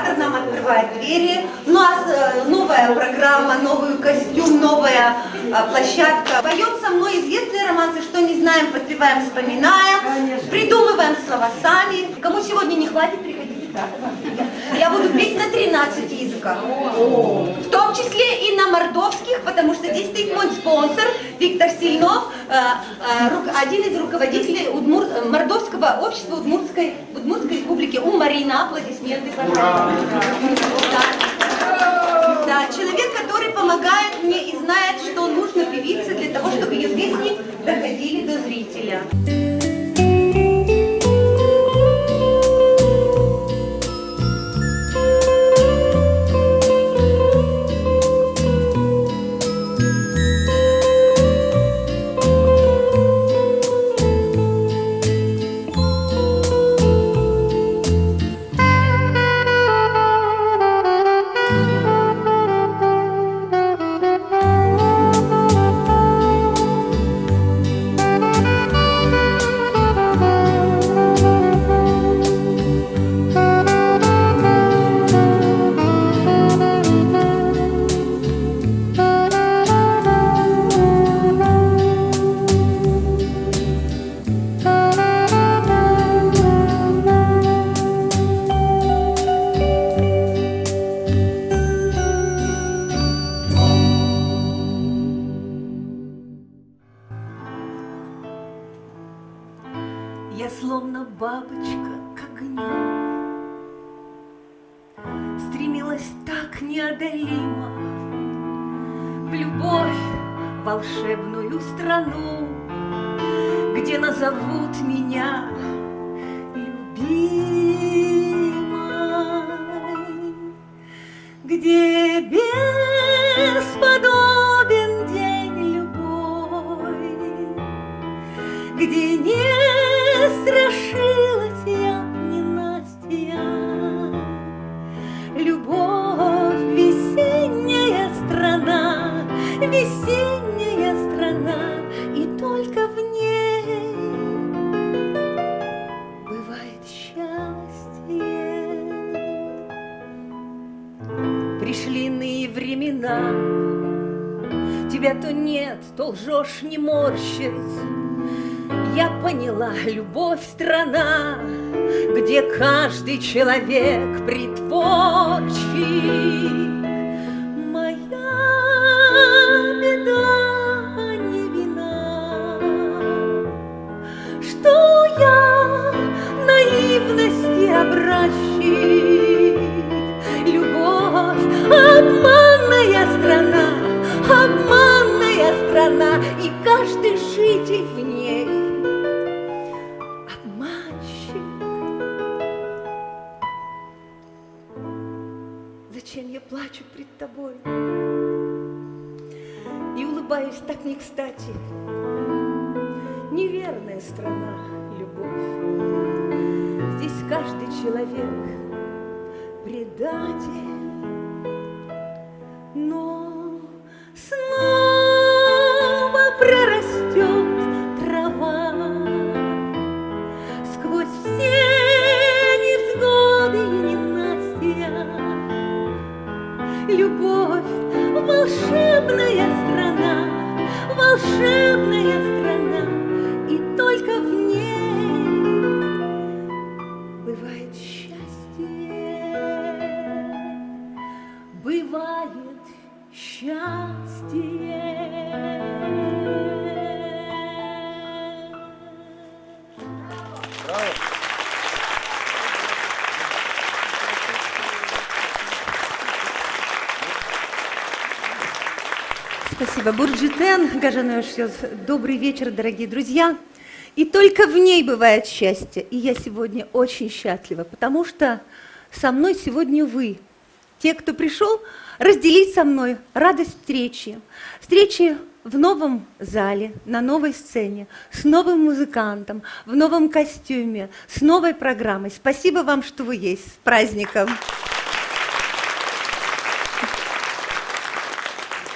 театр нам открывает двери. У нас новая программа, новый костюм, новая площадка. Поем со мной известные романсы, что не знаем, подпеваем, вспоминаем, придумываем слова сами. Кому сегодня не хватит, приходите завтра. Я буду петь на 13 языках. В том числе и на мордовских, потому что здесь стоит мой спонсор Виктор Сильнов, один из руководителей Мордовского общества Удмуртской республики. Марина, аплодисменты, пожалуйста. Да, человек, который помогает мне и знает, что нужно певице для того, чтобы ее песни доходили до зрителя. Я словно бабочка к огню, стремилась так неодолимо в любовь, волшебную страну, где назовут меня любимой, где бесподобен день любой, где не страшилась я, ненастья, любовь, весенняя страна, и только в ней бывает счастье. Пришли иные времена, тебя то нет, то лжешь, не морщись. Я поняла, любовь — страна, где каждый человек притворчик. Моя беда не вина, что я наивности образчик. Любовь — обманная страна, и каждый житель в ней зачем я плачу пред тобой и улыбаюсь так не кстати? Неверная страна, любовь. Здесь каждый человек предатель, но снова прорастет трава сквозь все невзгоды и ненастья. Любовь — волшебная страна, и только в ней бывает счастье, бывает счастье. Браво! Спасибо. Бурджитен, Гажаношёз. Добрый вечер, дорогие друзья. И только в ней бывает счастье. И я сегодня очень счастлива, потому что со мной сегодня вы, те, кто пришел разделить со мной радость встречи. Встречи в новом зале, на новой сцене, с новым музыкантом, в новом костюме, с новой программой. Спасибо вам, что вы есть. С праздником!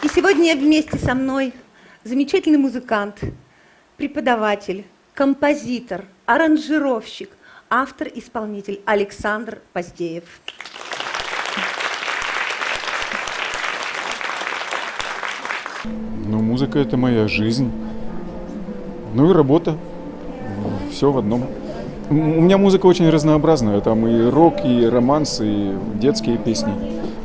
И сегодня вместе со мной замечательный музыкант, преподаватель, композитор, аранжировщик, автор-исполнитель Александр Поздеев. Музыка – это моя жизнь. Ну и работа. Все в одном. У меня музыка очень разнообразная. Там и рок, и романс, и детские песни.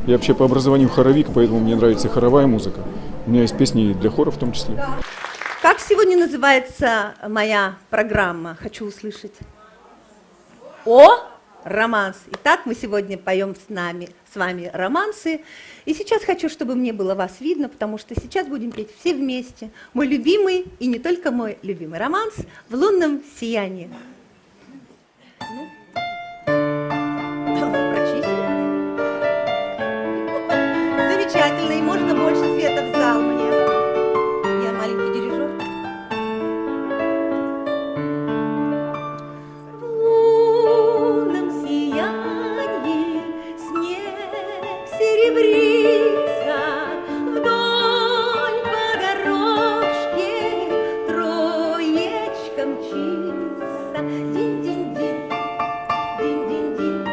Я вообще по образованию хоровик, поэтому мне нравится хоровая музыка. У меня есть песни и для хора в том числе. Как сегодня называется моя программа? Хочу услышать. Романс. Итак, мы сегодня поем с вами романсы. И сейчас хочу, чтобы мне было вас видно, потому что сейчас будем петь все вместе. Мой любимый, и не только мой любимый романс «В лунном сиянии». Прочистим. Замечательно, и можно больше света в зал мне. Я маленький дирижер. В лунном сиянии снег серебрится, вдоль по дорожке троечка мчится. Динь-динь-динь, динь-динь-динь,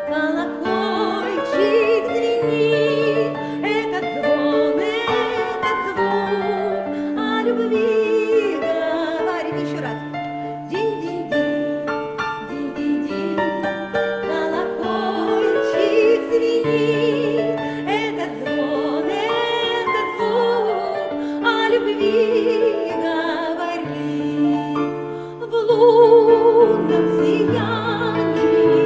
колокольчик звенит. Этот звук о любви говорит. Еще раз. Динь-динь-динь, динь-динь-динь, колокольчик звенит. Этот звук о любви говорит. В лунном сиянии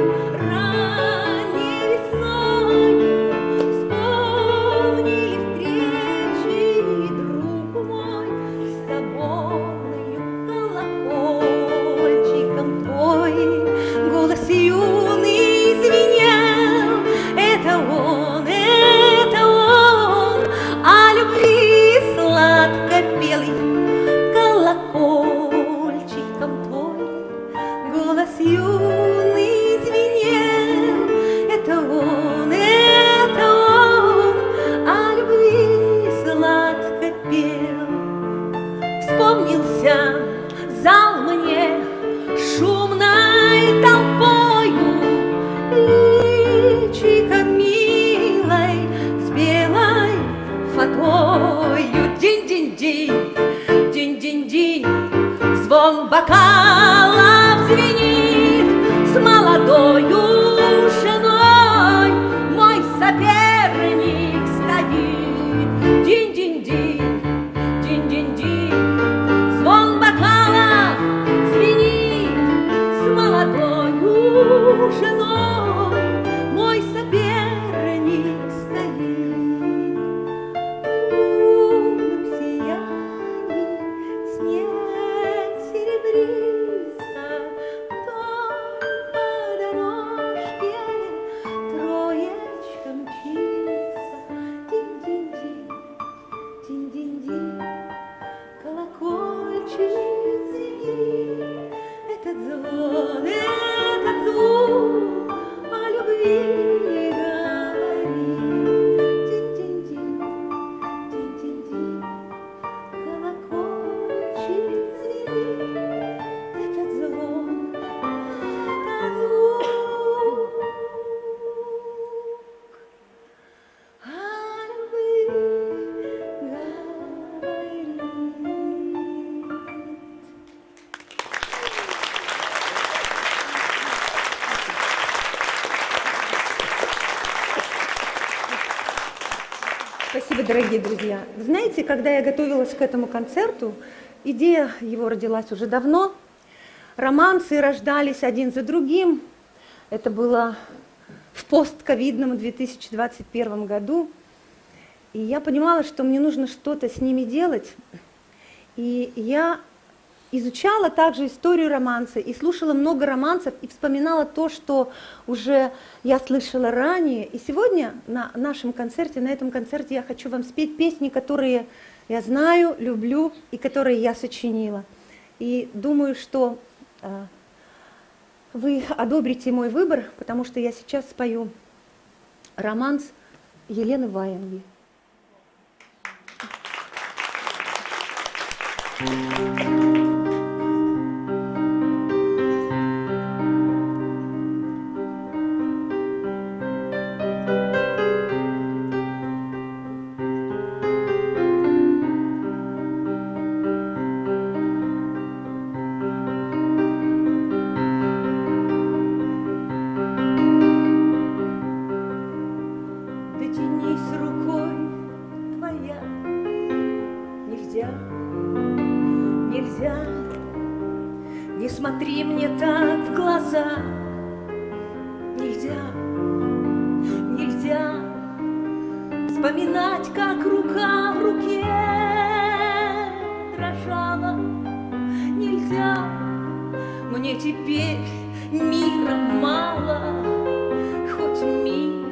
ранней весною вспомнили встречи, друг мой, с тобою. Колокольчиком твой голос юный звенел. Это он о любви сладко пелый. Колокольчиком твой голос юный звенел. Это он о любви сладко пел. Вспомнился зал мне шумной толпою, личико милой с белой фатою. Динь-динь-динь, динь-динь-динь, звон бокалов звенит. С молодою женой мой соперник стоит. Динь-динь-динь, динь-динь-динь, звон бокалов звенит. С молодою женой мой соперник стоит. В лунном сиянии снег серебрится, вдоль по дорожке троечка мчится. Динь-динь-динь, динь-динь-динь, колокольчик звенит. Этот звук о любви говорит. Динь-динь-динь, динь-динь-динь, колокольчик звенит. Этот звук о любви говорит. Спасибо, дорогие друзья. Вы знаете, когда я готовилась к этому концерту, идея его родилась уже давно. Романсы рождались один за другим. Это было в постковидном 2021 году. И я понимала, что мне нужно что-то с ними делать. И я изучала также историю романса и слушала много романсов и вспоминала то, что уже я слышала ранее. И сегодня на нашем концерте, на этом концерте я хочу вам спеть песни, которые я знаю, люблю и которые я сочинила. И думаю, что вы одобрите мой выбор, потому что я сейчас спою романс Елены Ваенги. дотянись рукой твоя. Нельзя, нельзя, не смотри мне так в глаза. Нельзя, нельзя вспоминать, как рука в руке дрожала. Нельзя, мне теперь мира мало, хоть мир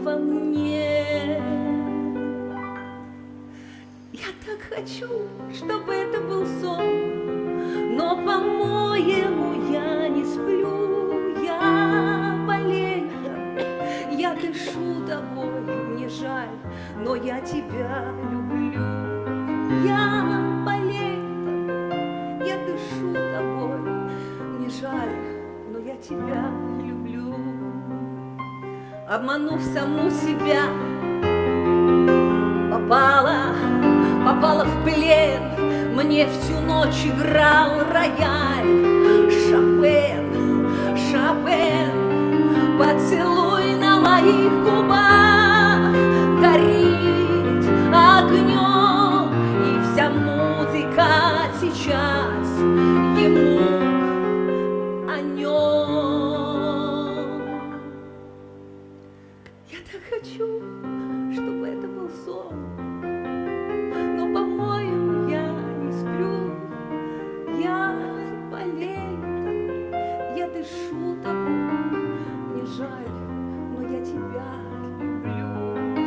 во мне. Я так хочу, чтобы это был сон, но, по-моему, я не сплю, я болею, я дышу тобой, мне жаль, но я тебя люблю. Я болею, я дышу тобой, мне жаль, но я тебя люблю. Обманув саму себя, попала в плен, мне всю ночь играл рояль. Шопен, поцелуй на моих губах горит огнем, и вся музыка сейчас ему о нем. Я так хочу, чтобы это был сон, но, по-моему, я не сплю. Я болею, я дышу тобой, мне жаль, но я тебя люблю.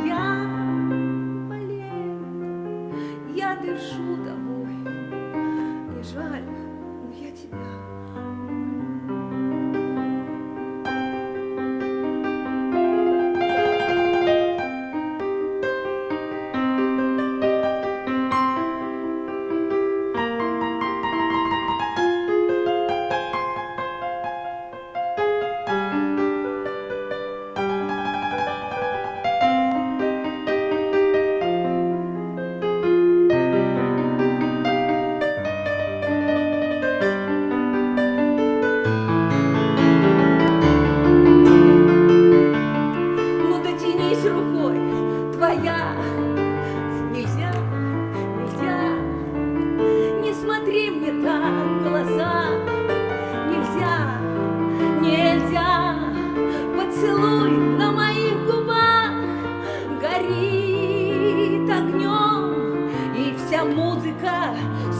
Я болею, я дышу тобой, мне жаль, но я тебя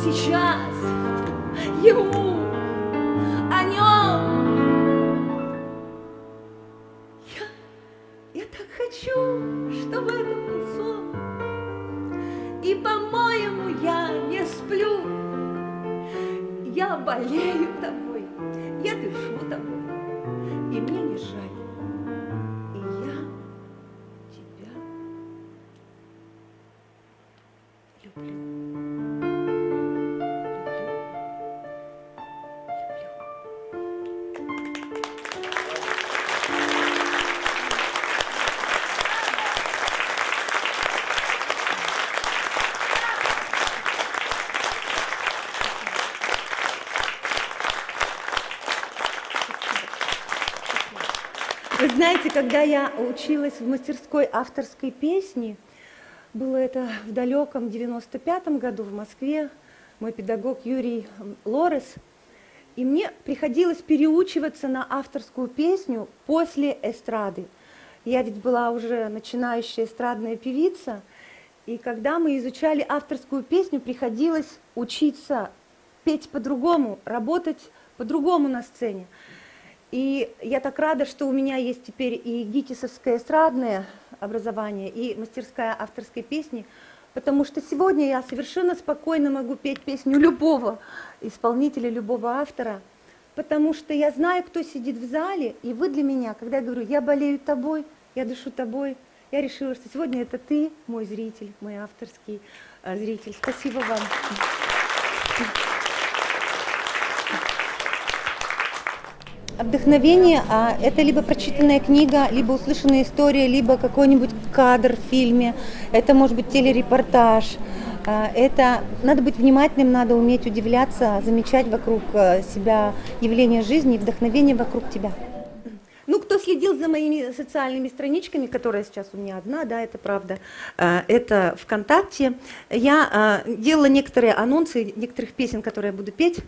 сейчас ему о нем. Я так хочу, чтобы это был сон, и, по-моему, я не сплю. Я болею тобой, я дышу тобой, и мне не жаль, и я тебя люблю. Вы знаете, когда я училась в мастерской авторской песни, было это в далеком 95-м году в Москве, мой педагог Юрий Лорес, и мне приходилось переучиваться на авторскую песню после эстрады. Я ведь была уже начинающая эстрадная певица, и когда мы изучали авторскую песню, приходилось учиться петь по-другому, работать по-другому на сцене. И я так рада, что у меня есть теперь и ГИТИСовское эстрадное образование, и мастерская авторской песни, потому что сегодня я совершенно спокойно могу петь песню любого исполнителя, любого автора, потому что я знаю, кто сидит в зале, и вы для меня, когда я говорю, я болею тобой, я дышу тобой, я решила, что сегодня это ты, мой зритель, мой авторский зритель. Спасибо вам. Вдохновение – это либо прочитанная книга, либо услышанная история, либо какой-нибудь кадр в фильме, это может быть телерепортаж. Это надо быть внимательным, надо уметь удивляться, замечать вокруг себя явления жизни и вдохновение вокруг тебя. Ну, кто следил за моими социальными страничками, которая сейчас у меня одна, да, это правда, это ВКонтакте, я делала некоторые анонсы некоторых песен, которые я буду петь.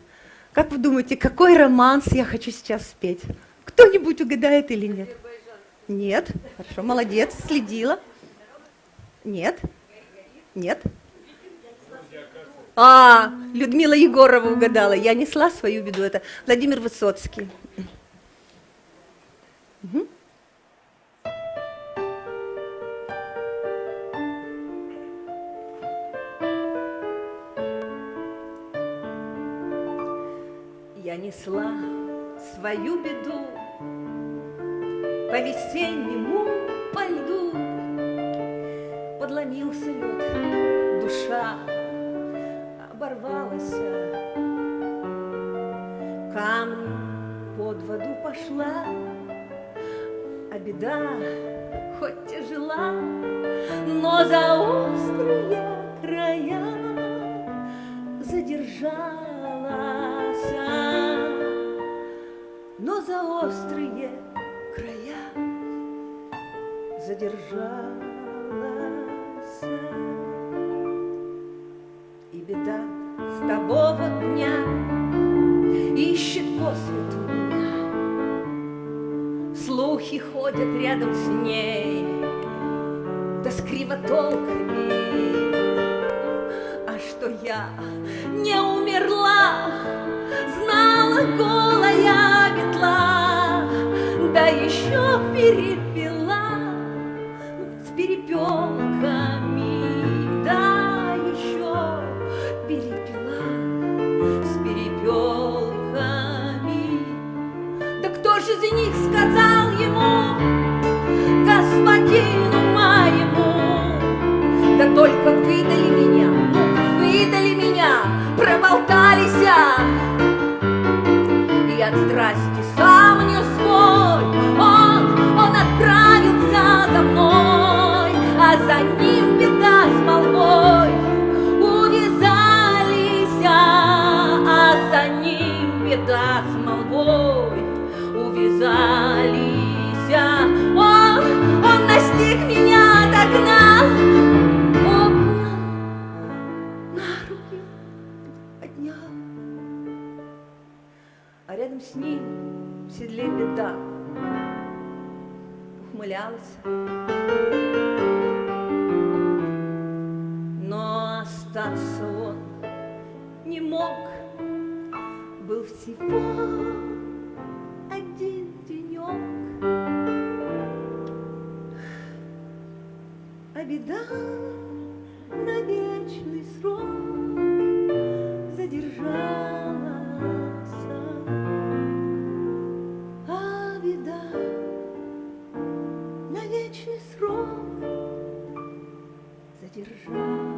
Как вы думаете, какой романс я хочу сейчас спеть? Кто-нибудь угадает или нет? Нет. Хорошо, молодец, следила. Нет. Нет. Людмила Егорова угадала. Я несла свою беду. Это Владимир Высоцкий. Угу. Я несла свою беду по весеннему, по льду. Подломился лед, душа оборвалась, камни под воду пошла, а беда хоть тяжела, но за острые края задержалась, но за острые края задержалась. И беда с того вот дня ищет по свету меня. Слухи ходят рядом с ней, да с кривотолками. А что я не умерла, знала голая метла, да еще перепела с перепелками, да еще перепела с перепелками. Да кто же из них сказал ему, господину моему? Да только выдали меня, выдали меня, проболтались, и от страсти сам не свой. Он отправился за мной, а за ним беда с молвой увязались, а за ним беда с молвой увязались. Он настиг меня, догнал, обнял, на руки поднял, а рядом с ним в седле беда ухмылялась. Но остаться он не мог, был всего один денек, а беда на вечный срок задержалась, а беда на вечный срок задержалась.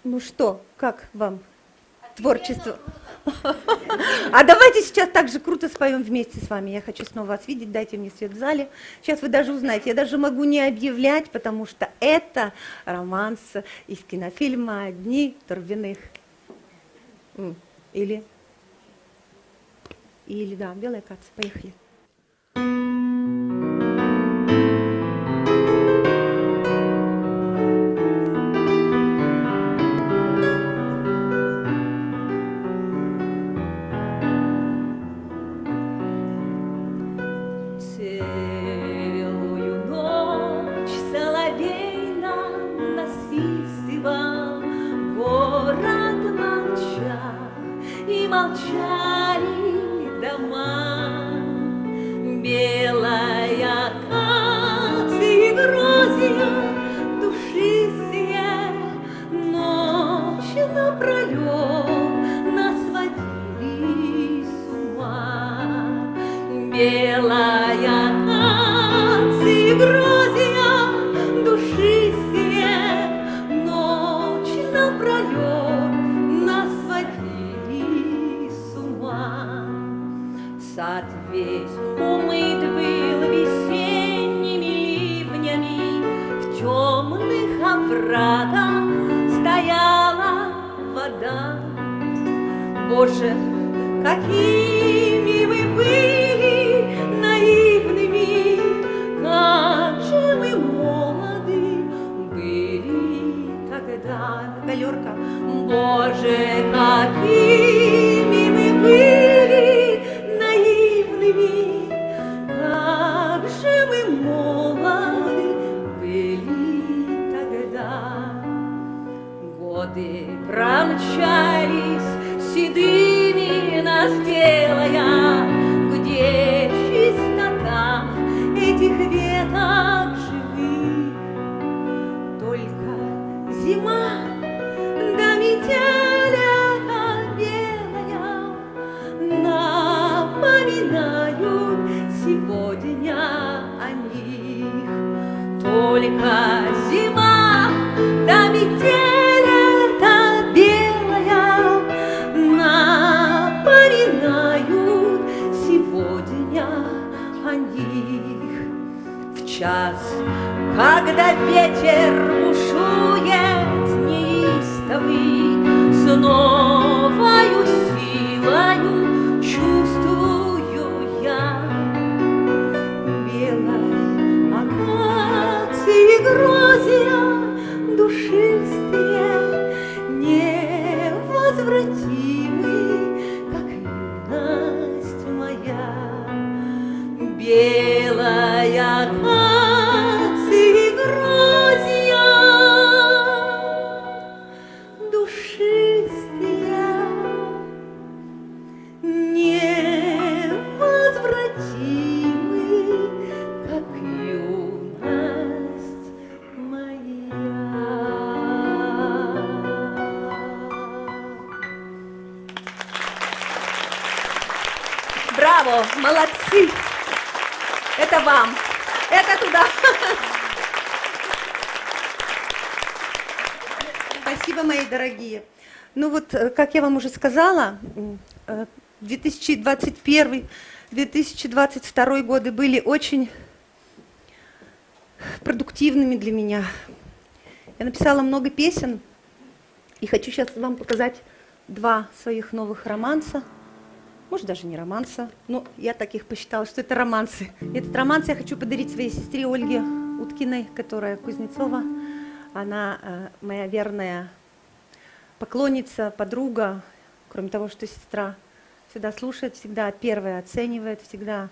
Ну что, как вам творчество? А давайте сейчас так же круто споем вместе с вами. Я хочу снова вас видеть, дайте мне свет в зале. Сейчас вы даже узнаете, я даже могу не объявлять, потому что это романс из кинофильма «Дни Турбиных». Или, да, «Белая каца». Поехали. Молчали дома, оврагах стояла вода. Боже, какими мы были наивными, как же мы молоды были тогда. Галерка. Боже, какими мы были наивными, как же мы молоды были тогда. Годы промчались седыми нас делая, где чистота этих веток живых. Только зима да метеля белая напоминают сегодня о них. Только зима да метеля белая напоминают сегодня о них. В час, когда ветер бушует неистовый, с новою силою чувствую я белой акации грозия, душистые, невозвратимы, как юность моя. Белая акации грозия, душистые, невозвратимы, как юность моя. Браво, молодцы! Это вам, это туда. Спасибо, мои дорогие. Ну вот, как я вам уже сказала, 2021-2022 годы были очень продуктивными для меня. Я написала много песен и хочу сейчас вам показать 2 своих новых романса. Может, даже не романса, но я так их посчитала, что это романсы. Этот романс я хочу подарить своей сестре Ольге Уткиной, которая Кузнецова. Она моя верная поклонница, подруга. Кроме того, что сестра всегда слушает, всегда первая оценивает, всегда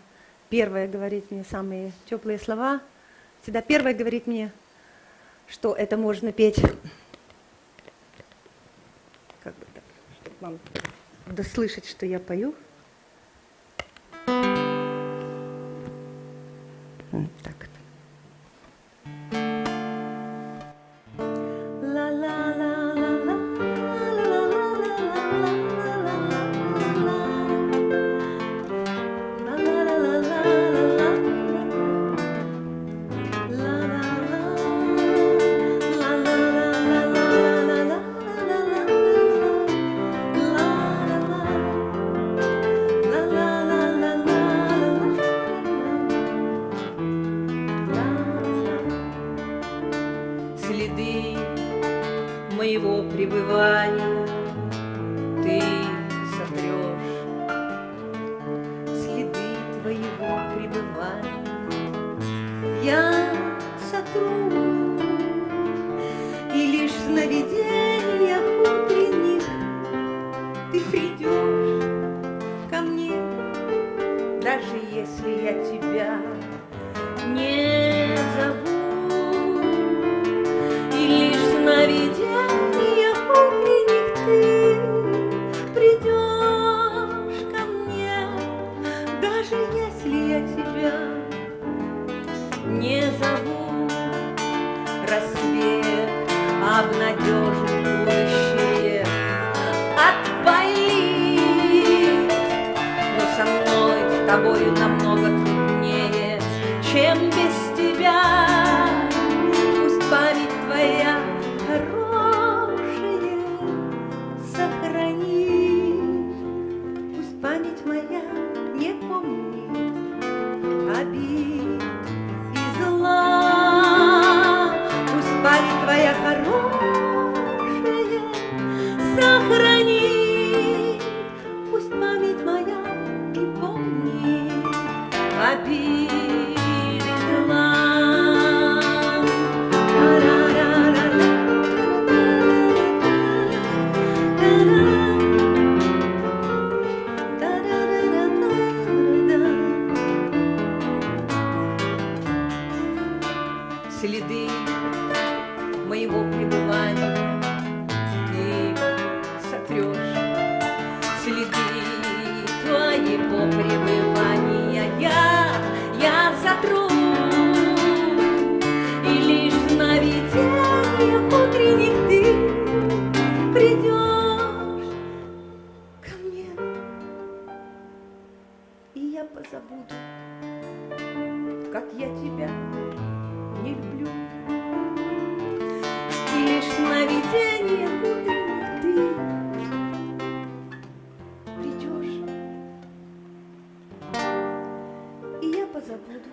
первая говорит мне самые теплые слова, всегда первая говорит мне, что это можно петь. Как бы так, чтобы вам дослышать, что я пою. Так. Следы моего пребывания ты сотрешь. Следы твоего пребывания я сотру, и лишь в сновидениях утренних ты придешь ко мне, даже если я тебя не зову. Лишь в сновидениях утренних ты придешь ко мне, даже если я тебя не зову. Рассвет обнадежит будущее, отпалит, но со мной, с тобою намного труднее, чем без тебя. Память твоя хорошая сохрани, пусть память моя не помнит обид и зла, пусть память память твоя хорошая сохрани, пусть память моя и помнит обиды зла. Следы моего пребывания ты сотрешь, следы твоего пребывания я сотру, и лишь в сновидениях утренних ты придешь ко мне, и я позабуду, как я тебя не люблю. И лишь в сновидениях утренних ты придешь, и я позабуду,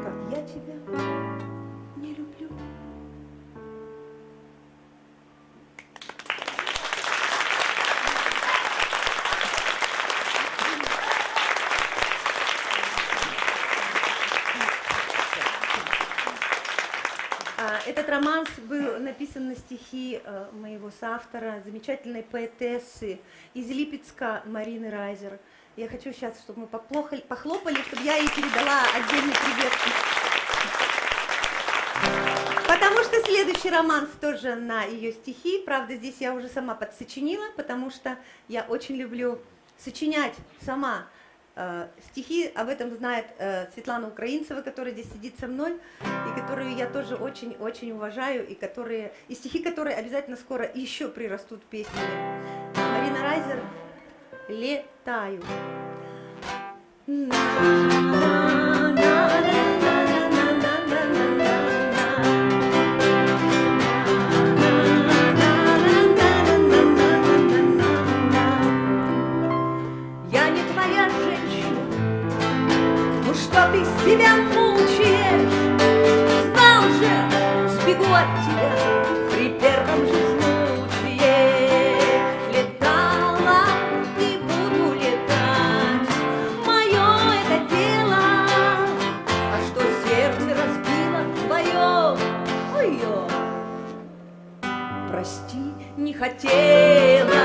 как я тебя не люблю. Этот романс был написан на стихи моего соавтора, замечательной поэтессы из Липецка Марины Райзер. Я хочу сейчас, чтобы мы похлопали, чтобы я ей передала отдельный привет. Потому что следующий романс тоже на ее стихи. Правда, здесь я уже сама подсочинила, потому что я очень люблю сочинять сама. Стихи, об этом знает Светлана Украинцева, которая здесь сидит со мной, и которую я тоже очень-очень уважаю, и стихи, которые обязательно скоро еще прирастут песнями. Марина Райзер «Летаю». Что ты себя мучаешь, знал же, сбегу от тебя при первом же случае. Летала и буду летать, мое это дело. А что сердце разбило твое, ой-ё, прости, не хотела.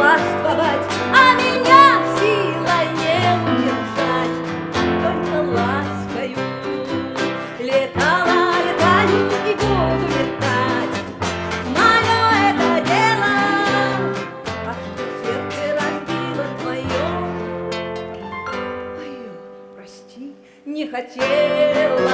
Властвовать, а меня силой не удержать, только ласкою. Летала, летаю и буду летать, мое это дело. А что сердце разбило твое, ой, прости, не хотела.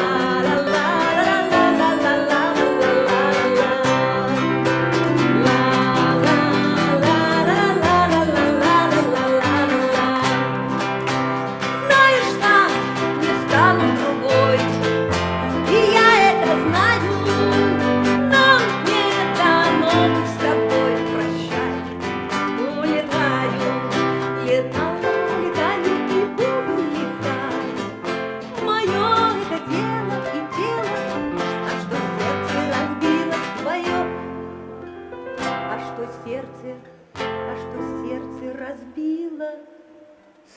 А что сердце разбило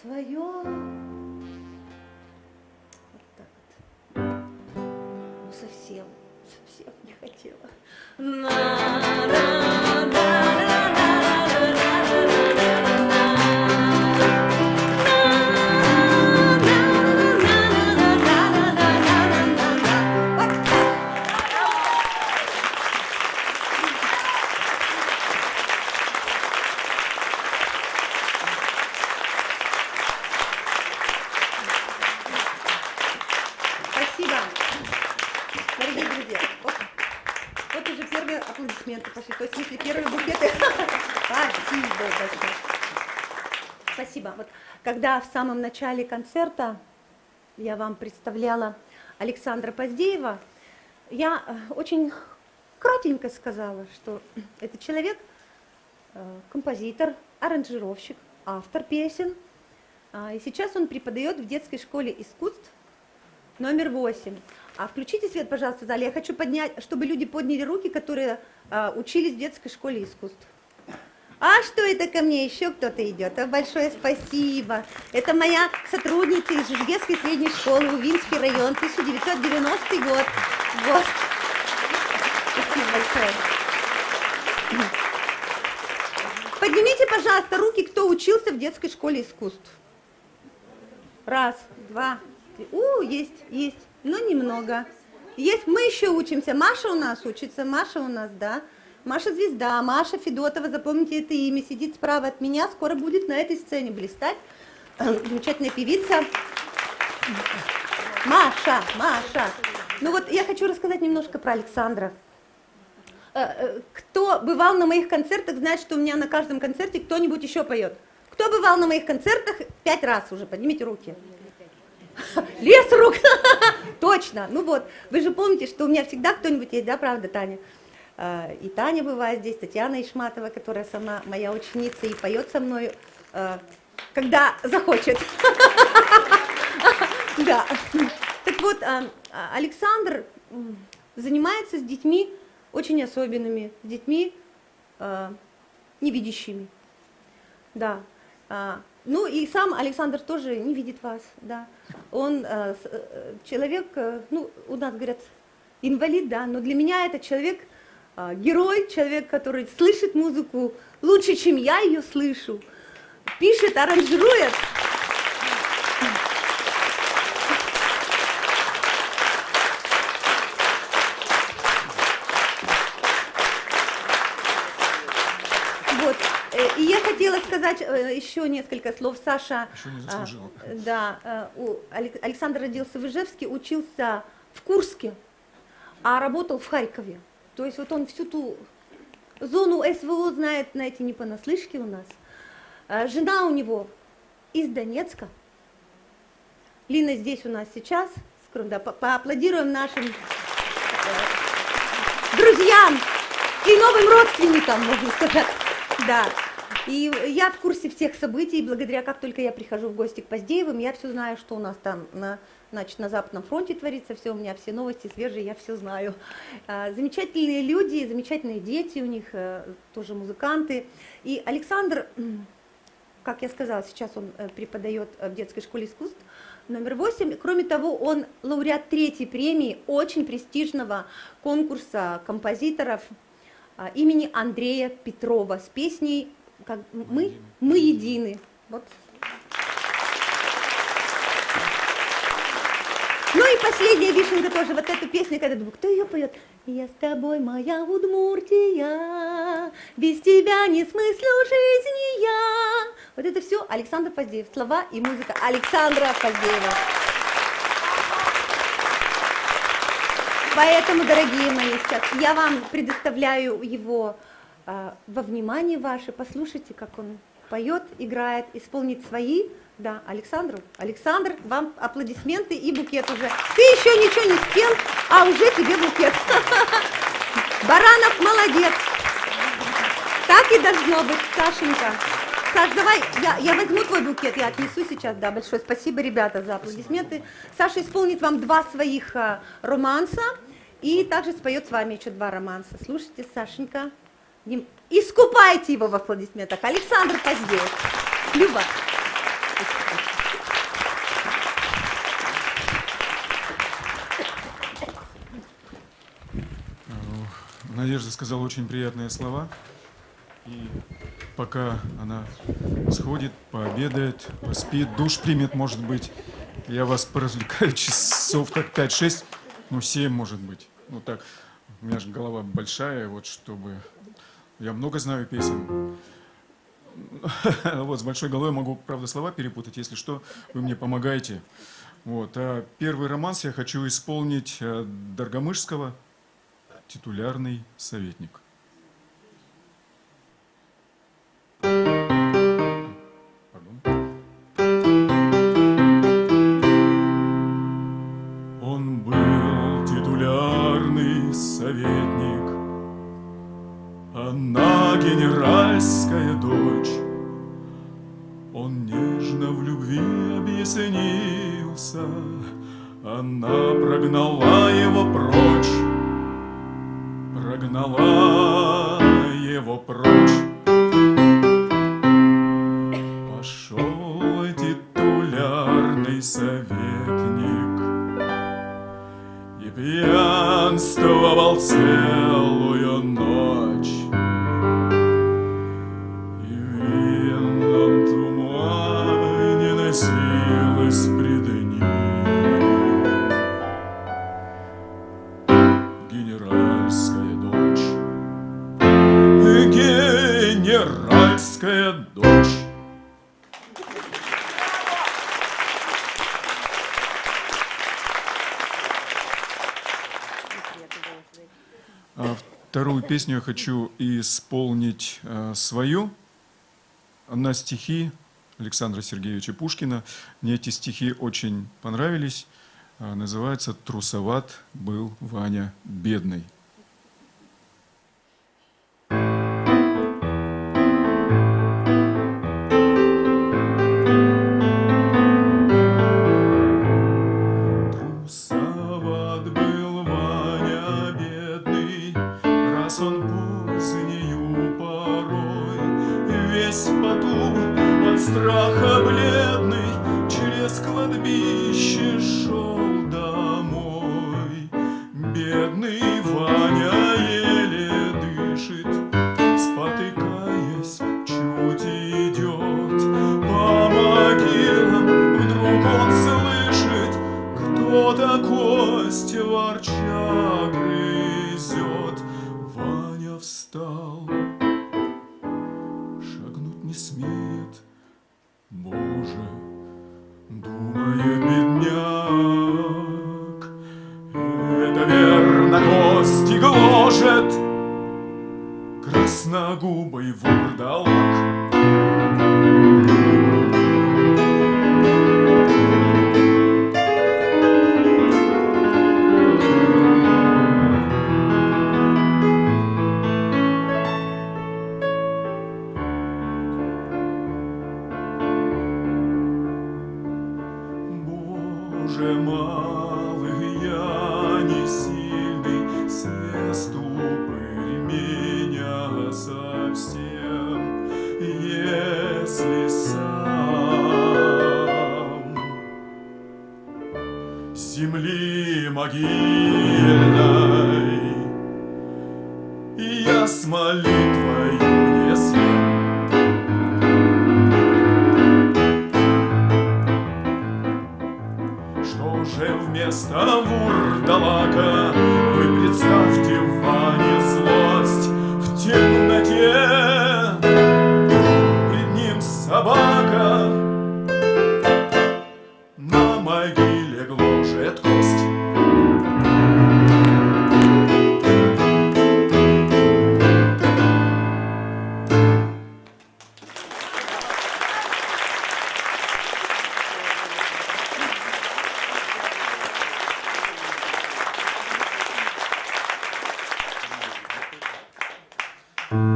свое. Вот так вот. Ну, совсем не хотела. Спасибо, дорогие друзья. Вот уже первые аплодисменты пошли, то есть если первые букеты. Спасибо большое. Спасибо. Вот когда в самом начале концерта я вам представляла Александра Поздеева, я очень кратенько сказала, что это человек, композитор, аранжировщик, автор песен. И сейчас он преподает в детской школе искусств номер 8. А включите свет, пожалуйста, в зале. Я хочу поднять, чтобы люди подняли руки, которые учились в детской школе искусств. А что это ко мне еще кто-то идет? Большое спасибо. Это моя сотрудница из Жижгетской средней школы, Увинский район, 1990 год. Вот. Спасибо большое. Поднимите, пожалуйста, руки, кто учился в детской школе искусств. Раз, два, три. Есть, но немного. Есть, мы еще учимся. Маша у нас учится, Маша у нас, да. Маша звезда, Маша Федотова, запомните это имя, сидит справа от меня, скоро будет на этой сцене блистать. Замечательная певица. Маша. Ну вот я хочу рассказать немножко про Александра. Кто бывал на моих концертах, знает, что у меня на каждом концерте кто-нибудь еще поет. Кто бывал на моих концертах 5 раз уже, поднимите руки. Лес рук, точно. Ну вот, вы же помните, что у меня всегда кто-нибудь есть, да, правда, Таня? И Таня бывает здесь, Татьяна Ишматова, которая сама моя ученица и поет со мной, когда захочет. Да. Так вот, Александр занимается с детьми очень особенными, с детьми невидящими. Да. Ну и сам Александр тоже не видит вас, да. Он человек, ну, у нас говорят, инвалид, да, но для меня это человек, герой, человек, который слышит музыку лучше, чем я ее слышу, пишет, аранжирует. Вот. И я хотела сказать еще несколько слов. Саша, Еще не заслужила. Да, Александр родился в Ижевске, учился в Курске, а работал в Харькове. То есть вот он всю ту зону СВО знает, знаете, не понаслышке у нас. Жена у него из Донецка. Лина здесь у нас сейчас. Да, поаплодируем нашим друзьям и новым родственникам, можно сказать. Да. И я в курсе всех событий, благодаря как только я прихожу в гости к Поздеевым, я все знаю, что у нас там на Западном фронте творится, все, у меня все новости свежие, я все знаю. Замечательные люди, замечательные дети у них, тоже музыканты. И Александр, как я сказала, сейчас он преподает в детской школе искусств номер 8. Кроме того, он лауреат 3-й премии очень престижного конкурса композиторов имени Андрея Петрова с песней как мы едины. Вот. Ну и последняя вишенка тоже, вот эту песню, когда думаю, кто ее поет? Я с тобой, моя Удмуртия, без тебя не смыслю жизни я. Вот это все Александр Поздеев, слова и музыка Александра Поздеева. Поэтому, дорогие мои, сейчас я вам предоставляю его во внимание ваше. Послушайте, как он поет, играет, исполнит свои. Да, Александру. Александр, вам аплодисменты и букет уже. Ты еще ничего не спел, а уже тебе букет. Баранов молодец. Так и должно быть, Сашенька. Саш, давай, я возьму твой букет, я отнесу сейчас. Да, большое спасибо, ребята, за аплодисменты. Саша исполнит вам 2 своих романса и также споет с вами еще 2 романса. Слушайте, Сашенька. Искупайте его в аплодисментах. Александр Поздеев. Люба. Надежда сказала очень приятные слова. И пока она сходит, пообедает, поспит, душ примет, может быть, я вас поразвлекаю часов так 5-6, ну 7, может быть. Ну так, у меня же голова большая, вот чтобы... Я много знаю песен. Вот, с большой головой могу, правда, слова перепутать. Если что, вы мне помогаете. Вот. А первый романс я хочу исполнить Доргомышского «Титулярный советник». Пардон. Он был советник, она генеральская дочь. Он нежно в любви объяснился, она прогнала его прочь, прогнала его прочь. Пошел титулярный советник и пьянствовал целую ночь. И в винном тумане носилась пред ним генеральская дочь, генеральская дочь. Вторую песню я хочу исполнить свою на стихи Александра Сергеевича Пушкина. Мне эти стихи очень понравились. Называется «Трусоват был Ваня бедный». Трусоват был Ваня бедный, раз он позднею порой, весь в поту от страха бледный, через кладбище шел домой. Бедный Ваня еле дышит, спотыкаясь, чуть идет по могилам. Вдруг он слышит, кто-то кость ворча грызет. Ваня встал, шагнуть не смеет. Боже, думает бедняк, это верно кости гложет красногубый вурдалак. Боже, малый я не сильный, заступи меня совсем, если сам земли могильной я с молитвою не съем. Что же вместо вурдалака вы представьте в Ване злость? В темноте пред ним собака на могиле гложет кость.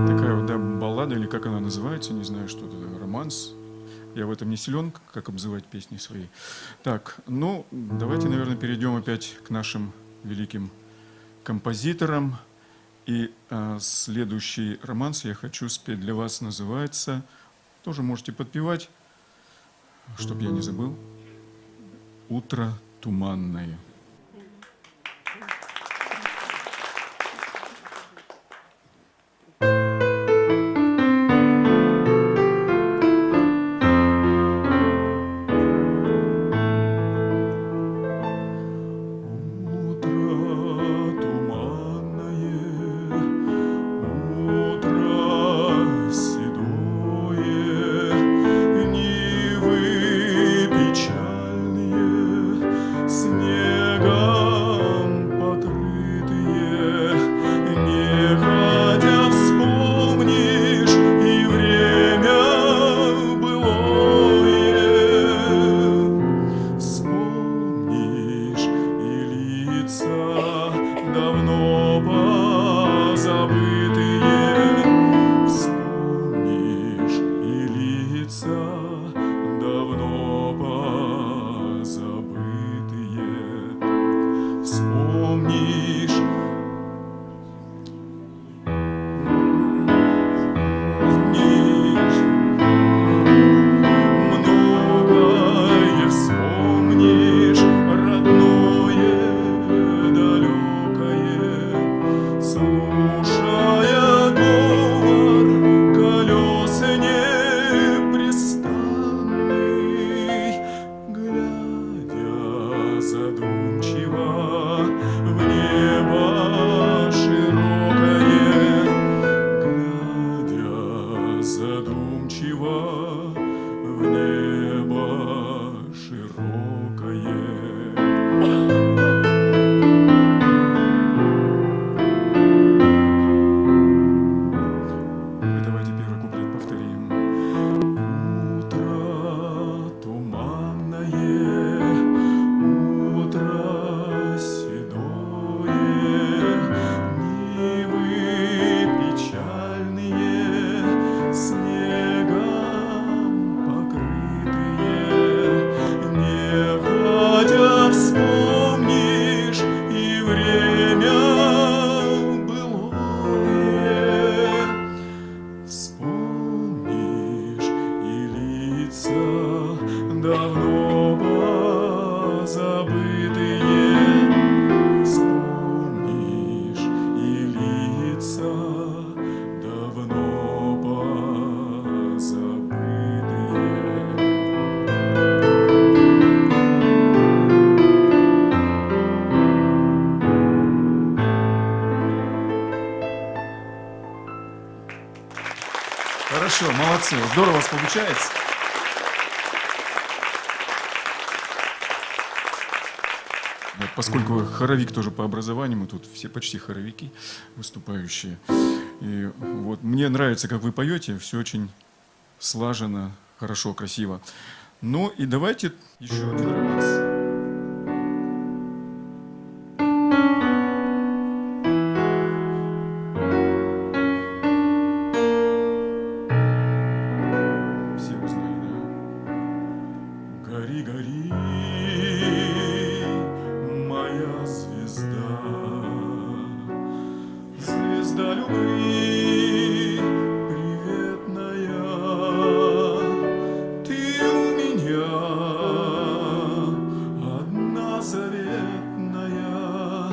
Такая вот, да, баллада, или как она называется, не знаю, что это, романс. Я в этом не силен, как обзывать песни свои. Так, ну, давайте, наверное, перейдем опять к нашим великим композиторам. И следующий романс я хочу спеть для вас, называется, тоже можете подпевать, чтоб я не забыл, «Утро туманное». Нивы печальные, снег Хорошо, молодцы, здорово у вас получается. Вот, поскольку хоровик тоже по образованию, мы тут все почти хоровики выступающие. И вот мне нравится, как вы поете, все очень слаженно, хорошо, красиво. Ну и давайте еще один романс. Все узнали, да? Гори, гори, моя звезда, звезда любви приветная, ты у меня одна заветная,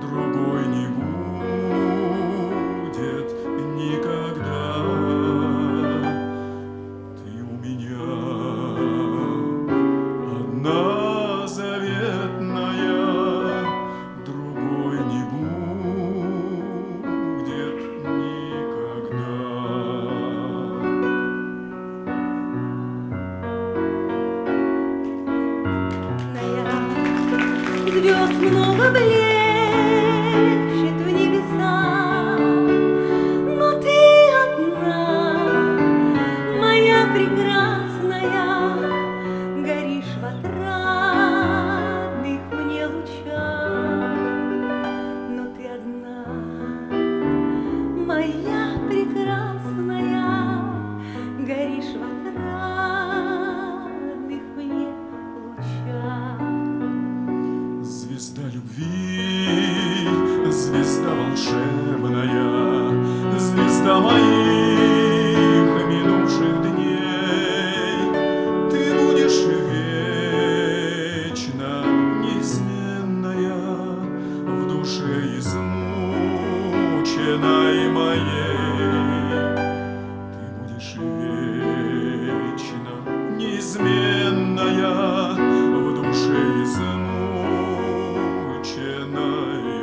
другой не будет никогда. Ты у меня одна заветная, другой не будет никогда. Звезд много блещет в небесах, но ты одна, моя прекрасная, горишь в отрадных мне лучах. Но ты одна, моя прекрасная, горишь в отрадных мне лучах. Звезда любви, звезда волшебная, звезда моих минувших дней, ты будешь вечно неизменная в душе измученной моей. Ты будешь вечно неизменная в душе измученной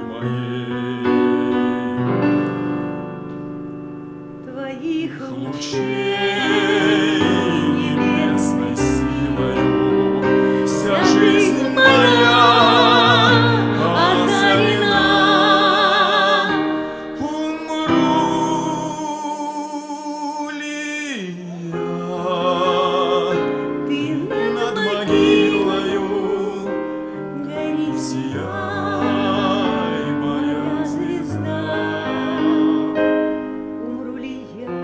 моей. Твоих Лучей небесной силою вся жизнь моя озарена. Умру ли ты я над над могилою могилою, горишь, сияй, моя звезда. умру ли я,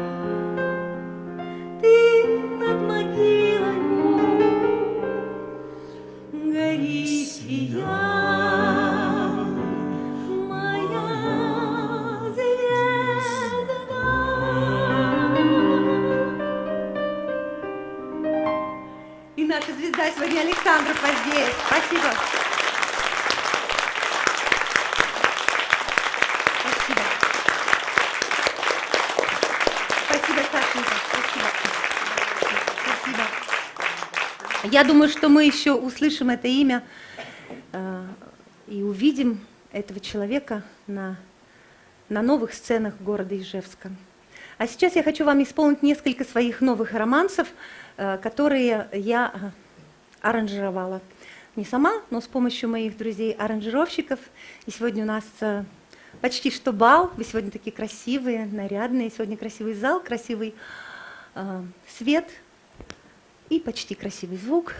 ты над могилою гори, сияй, моя звезда. И наша звезда сегодня Александра Поздеев. Спасибо. Спасибо. Спасибо, Сашенька. Спасибо. Спасибо. Я думаю, что мы еще услышим это имя и увидим этого человека на новых сценах города Ижевска. А сейчас я хочу вам исполнить несколько своих новых романсов, которые я аранжировала. Не сама, но с помощью моих друзей-аранжировщиков. И сегодня у нас почти что бал. Вы сегодня такие красивые, нарядные. Сегодня красивый зал, красивый свет и почти красивый звук.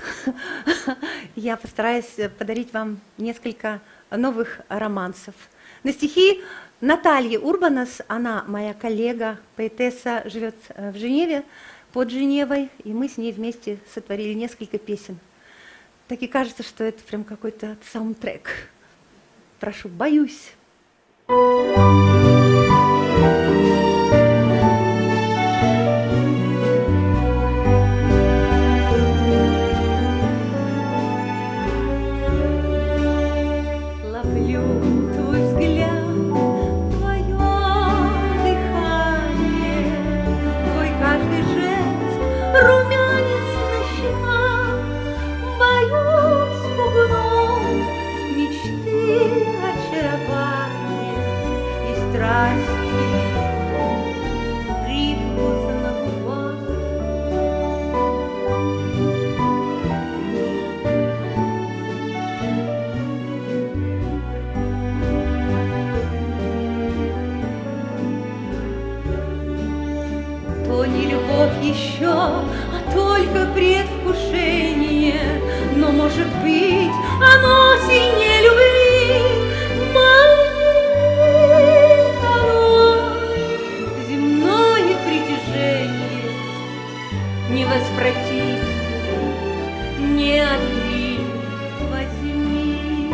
Я постараюсь подарить вам несколько новых романсов. На стихи Натальи Урбанас, она моя коллега, поэтесса, живет в Женеве, под Женевой, и мы с ней вместе сотворили несколько песен. Так и кажется, что это прям какой-то саундтрек. Прошу, боюсь. Ловлю твой взгляд, твое дыхание, твой каждый жест, румянец на щеках. Боюсь спугнуть мечты, очарование и страсти, привкус на губах. любовь еще, а только предвкушение. Но, может быть, оно сильнее любви. Оно земное притяжение. Не воспротився, не отри, возьми.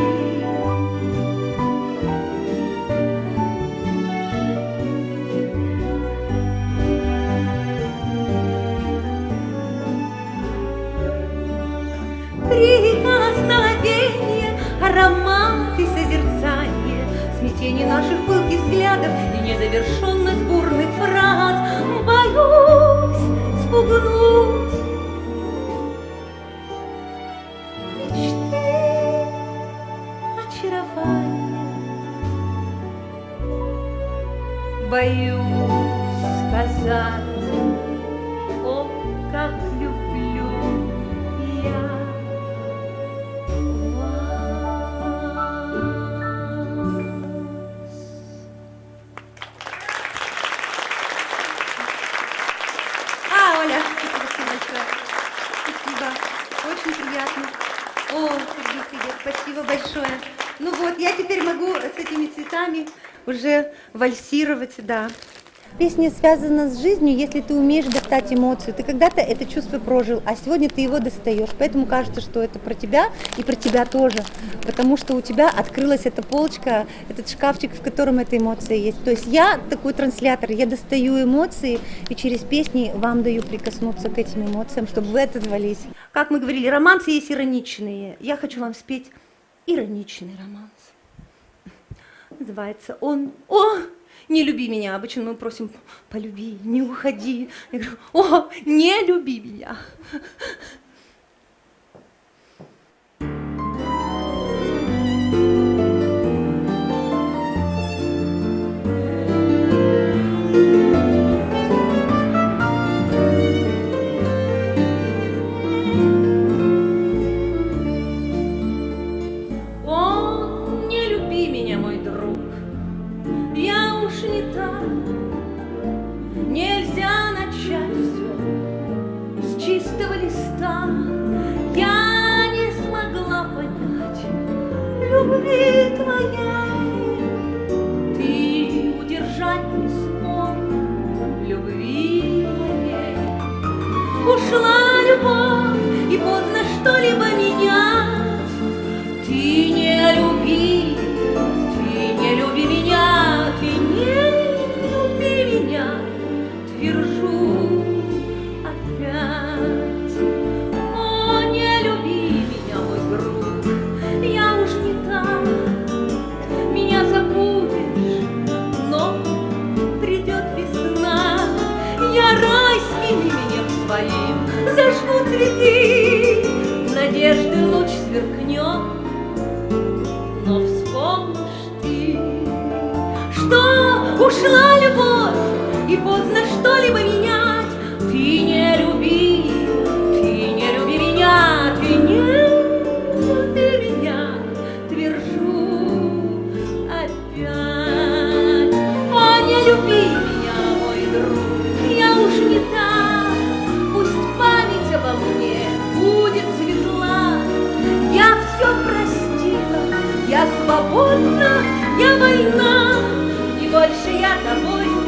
Прикосновение, ароматы созерцания, смятение наших пылких взглядов и незавершенность бурных фраз. Боюсь спугнуть мечты, очарования. Боюсь сказать, о, как люблю я вас. Оля, спасибо большое. Спасибо. Очень приятно. О, Сергей, привет. Спасибо большое. Ну вот, я теперь могу с этими цветами уже вальсировать, да. Песня связана с жизнью, если ты умеешь достать эмоцию. Ты когда-то это чувство прожил, а сегодня ты его достаешь. Поэтому кажется, что это про тебя и про тебя тоже. Потому что у тебя открылась эта полочка, этот шкафчик, в котором эта эмоция есть. То есть я такой транслятор, я достаю эмоции и через песни вам даю прикоснуться к этим эмоциям, чтобы вы отозвались. Как мы говорили, романсы есть ироничные. Я хочу вам спеть ироничный романс. Называется он «О, не люби меня». Обычно мы просим «полюби, не уходи». Я говорю «О, не люби меня». О, не люби меня, мой друг. Я уж не так. Нельзя начать все с чистого листа. Я не смогла понять любви твоей. Ты удержать не смог любви моей. Ушла любовь, и поздно что-либо менять. Ты не люби меня, ты не люби меня, твержу опять. О, не люби меня, мой друг, я уж не так. Меня забудешь, но придет весна. Я райским именем своим зажгу цветы, надежды луч сверкнет. Но вспомнишь ты, что ушла любовь, и поздно что-либо менять. Ты не люби меня, ты не люби меня, твержу опять. О, не люби меня, мой друг, я уж не так. Пусть память обо мне будет светла. Я все простила, я свободна, я вольна, и больше я тобою.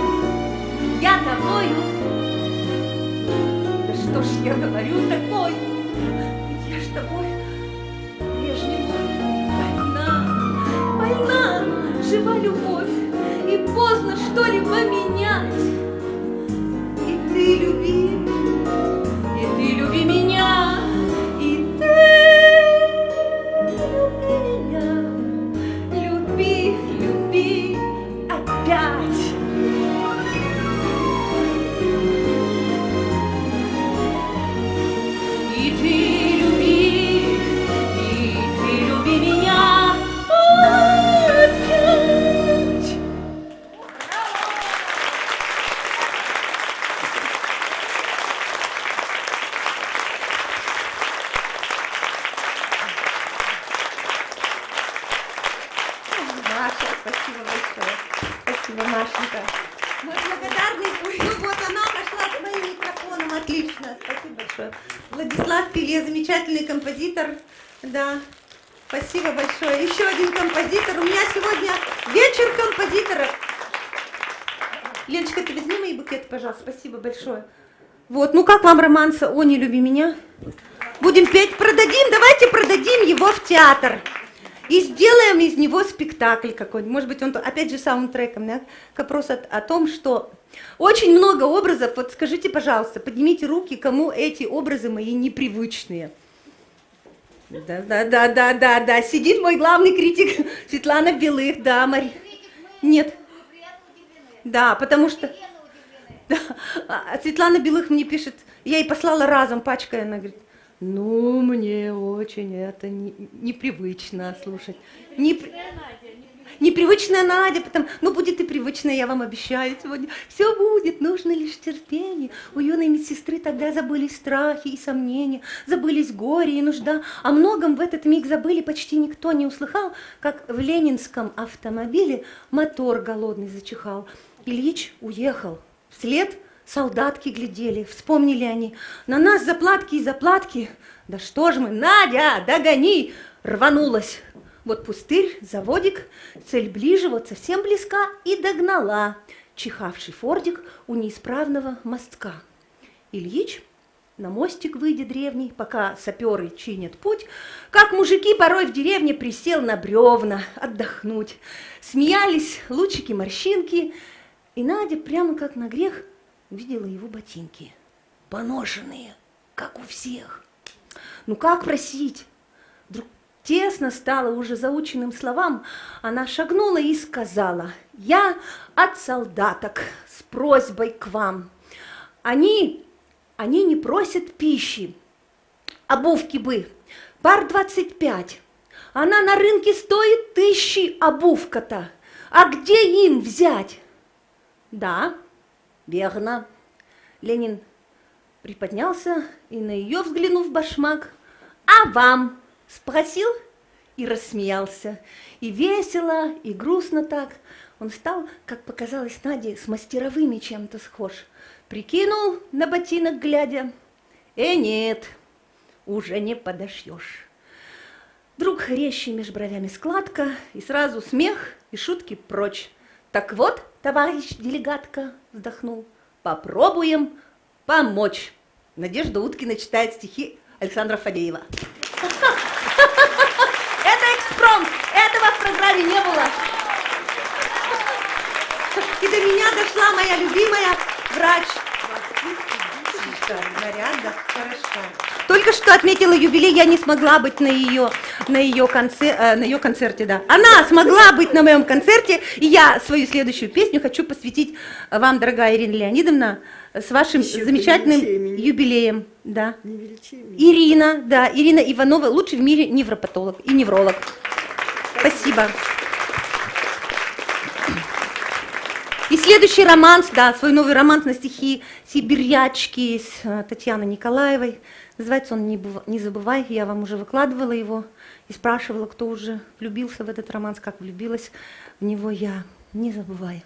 Да что ж я говорю такое, ведь я ж тобой прежнему больна, жива любовь, и поздно что-либо менять. И ты люби меня, и ты люби опять. И ты люби меня опять. Маша, спасибо большое. Спасибо, Машенька. Мы благодарны. Ну вот, она пошла с моим микрофоном. Отлично. Спасибо большое. Владислав Пиле, замечательный композитор. Да. Спасибо большое. Еще один композитор. У меня сегодня вечер композиторов. Леночка, ты возьми мои букеты, пожалуйста. Спасибо большое. Вот, ну как вам романса «О, не люби меня»? Будем петь, продадим, давайте продадим его в театр. И сделаем из него спектакль какой-нибудь. Может быть, он опять же саундтреком, да? Вопрос о том, что очень много образов. Вот скажите, пожалуйста, поднимите руки, кому эти образы мои непривычные. Да. Сидит мой главный критик Светлана Белых, да, Марь. Нет. Да, потому что... Да. А Светлана Белых мне пишет, я ей послала разом пачкой, она говорит, ну, мне очень это непривычно слушать. Непривычная Надя, потому, ну, будет и привычная, я вам обещаю сегодня. Все будет, нужно лишь терпение. У юной медсестры тогда забылись страхи и сомнения, забылись горе и нужда. О многом в этот миг забыли, почти никто не услыхал, как в ленинском автомобиле мотор голодный зачихал. Ильич уехал. Вслед солдатки глядели, вспомнили они. На нас заплатки и заплатки. Да что ж мы, Надя, догони! Рванулась. Вот пустырь, заводик, цель ближе, вот совсем близка, и догнала чихавший фордик у неисправного мостка. Ильич на мостик, выйдя древний, пока саперы чинят путь, как мужики порой в деревне присел на бревна отдохнуть. Смеялись лучики-морщинки, и Надя прямо как на грех видела его ботинки, поношенные, как у всех. Ну как просить? Вдруг тесно стало уже заученным словам, она шагнула и сказала, я от солдаток с просьбой к вам. Они не просят пищи, обувки бы, пар 25. Она на рынке стоит 1000 обувка-то, а где им взять? Да, верно. Ленин приподнялся и на ее взглянув башмак, а вам? Спросил и рассмеялся. И весело, и грустно так. Он стал, как показалось Наде, с мастеровыми чем-то схож. Прикинул на ботинок глядя. Нет, уже не подошьешь. Вдруг резче меж бровями складка, и сразу смех и шутки прочь. Так вот, товарищ делегатка, вздохнул, попробуем помочь. Надежда Уткина читает стихи Александра Фадеева. Это экспромт, этого в программе не было. И до меня дошла моя любимая врач. Наряда, хорошо. Только что отметила юбилей, я не смогла быть на ее концерте, да. Она смогла быть на моем концерте, и я свою следующую песню хочу посвятить вам, дорогая Ирина Леонидовна, с вашим еще замечательным юбилеем. Да. Ирина, да, Ирина Иванова, лучший в мире невропатолог и невролог. Спасибо. И следующий романс, да, свой новый романс на стихи «Сибирячки» с Татьяной Николаевой. Называется он «Не забывай». Я вам уже выкладывала его и спрашивала, кто уже влюбился в этот романс, как влюбилась в него я. Не забывай.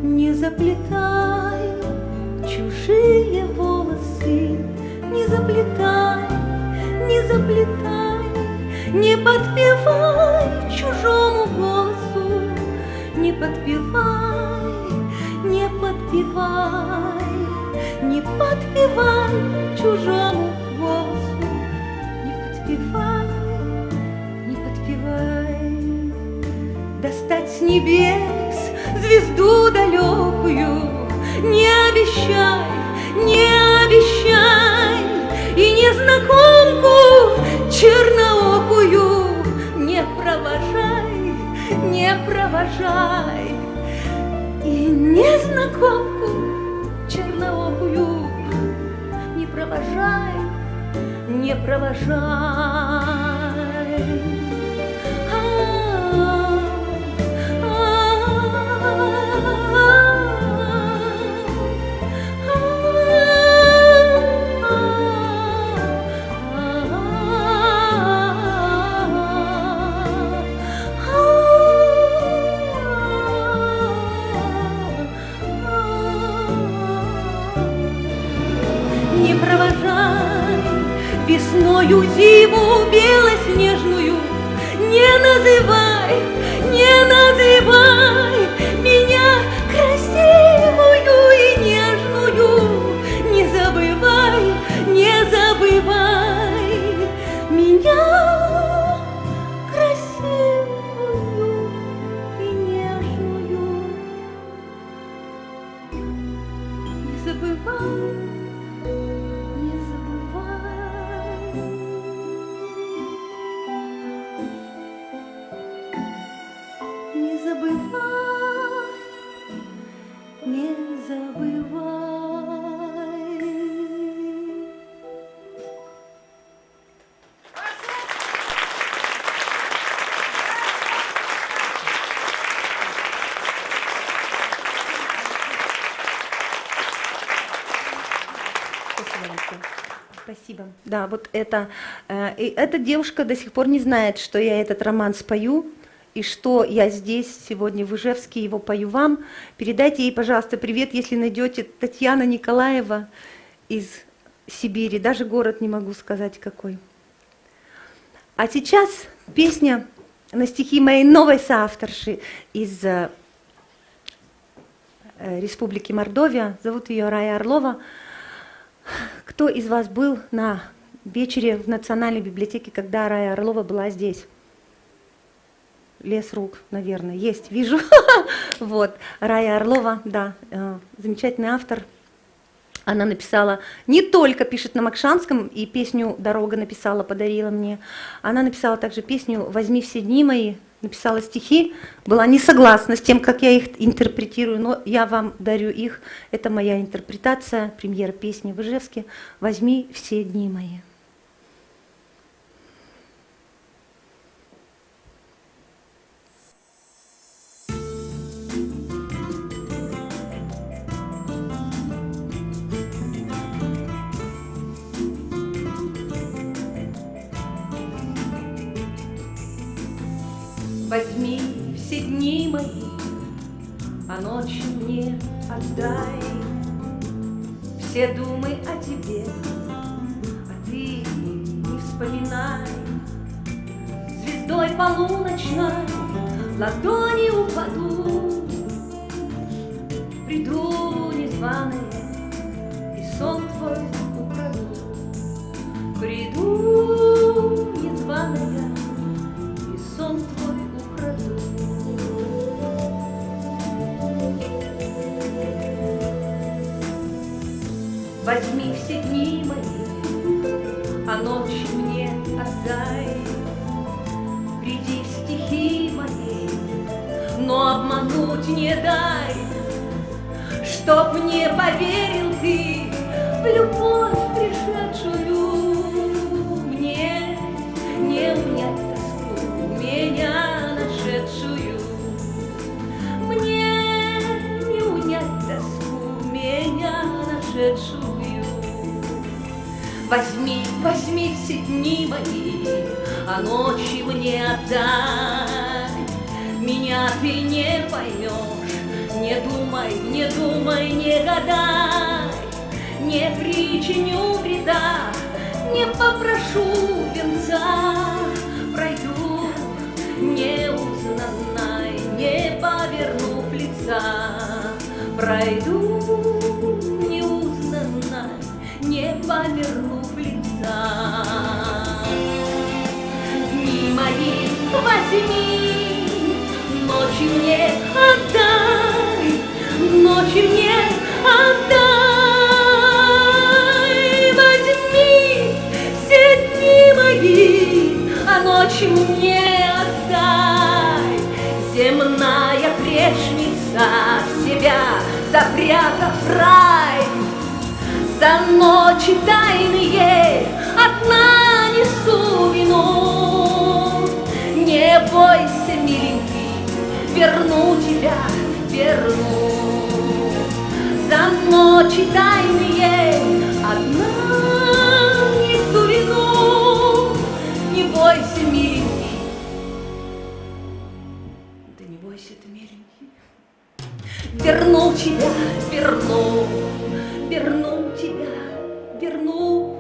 Не заплетай чужие волосы, не заплетай, не заплетай, не подпевай чужому голосу, не подпевай, не подпевай, не подпевай чужому голосу, не подпевай, не подпевай. Достать с небес звезду далекую, не обещай, не обещай, и незнакомку черноокую не провожай, не провожай, и незнакомку черноокую не провожай, не провожай. весною зиму белоснежную. Не называй меня красивую и нежную. Не забывай меня красивую и нежную. Не забывай. Не забывай, не забывай. Спасибо. Да, вот это. И эта девушка до сих пор не знает, что я этот роман спою, и что я здесь сегодня в Ижевске его пою вам. Передайте ей, пожалуйста, привет, если найдете. Татьяна Николаева из Сибири. Даже город не могу сказать какой. А сейчас песня на стихи моей новой соавторши из Республики Мордовия. Зовут ее Рая Орлова. Кто из вас был на вечере в Национальной библиотеке, когда Рая Орлова была здесь? Лес рук, наверное, есть, вижу. Вот, Рая Орлова, да, замечательный автор. Она написала, не только пишет на макшанском, и песню «Дорога» написала, подарила мне. Она написала также песню «Возьми все дни мои», написала стихи, была не согласна с тем, как я их интерпретирую, но я вам дарю их. Это моя интерпретация, премьера песни в Ижевске «Возьми все дни мои». Возьми все дни мои, а ночью мне отдай. Все думы о тебе, а ты не вспоминай. Звездой полуночной ладони упаду, приду незваные и сон твой украду. Приду незваная и сон твой украду. Возьми все дни мои, а ночь мне отдай. Приди в стихи мои, но обмануть не дай. Чтоб не поверил ты в любовь пришедшую, мне не унять тоску меня нашедшую. Мне не унять тоску меня нашедшую. Возьми все дни мои, а ночи мне отдай. Меня ты не поймешь, не думай, не гадай. Не причиню вреда, не попрошу венца. Пройду неузнанной, не повернув лица. Пройду неузнанной, не повернув лица. Дни мои возьми, ночи мне отдай, ночи мне отдай. Возьми все дни мои, а ночи мне отдай. Земная грешница, себя запрятав в рай. За ночи тайные одна несу вину. Не бойся, миленький, верну тебя, верну. За ночи тайные одна несу вину. Не бойся, миленький, да не бойся ты, миленький. Верну тебя, верну. Верну тебя, верну.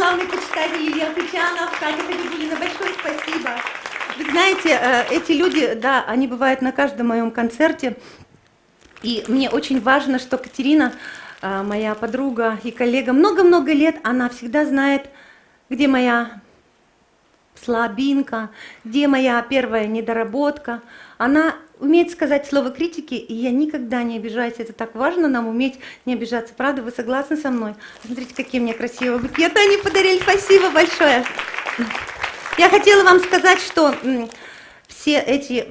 главный почитатель Илья Кучанов, Катя Хабибулина, большое спасибо. Вы знаете, эти люди, да, они бывают на каждом моем концерте, и мне очень важно, что Катерина, моя подруга и коллега, много-много лет, она всегда знает, где моя слабинка, где моя первая недоработка. Она умеет сказать слово критики, и я никогда не обижаюсь. Это так важно нам уметь не обижаться. Правда, вы согласны со мной? Смотрите, какие мне красивые букеты они подарили. Спасибо большое. Я хотела вам сказать, что все эти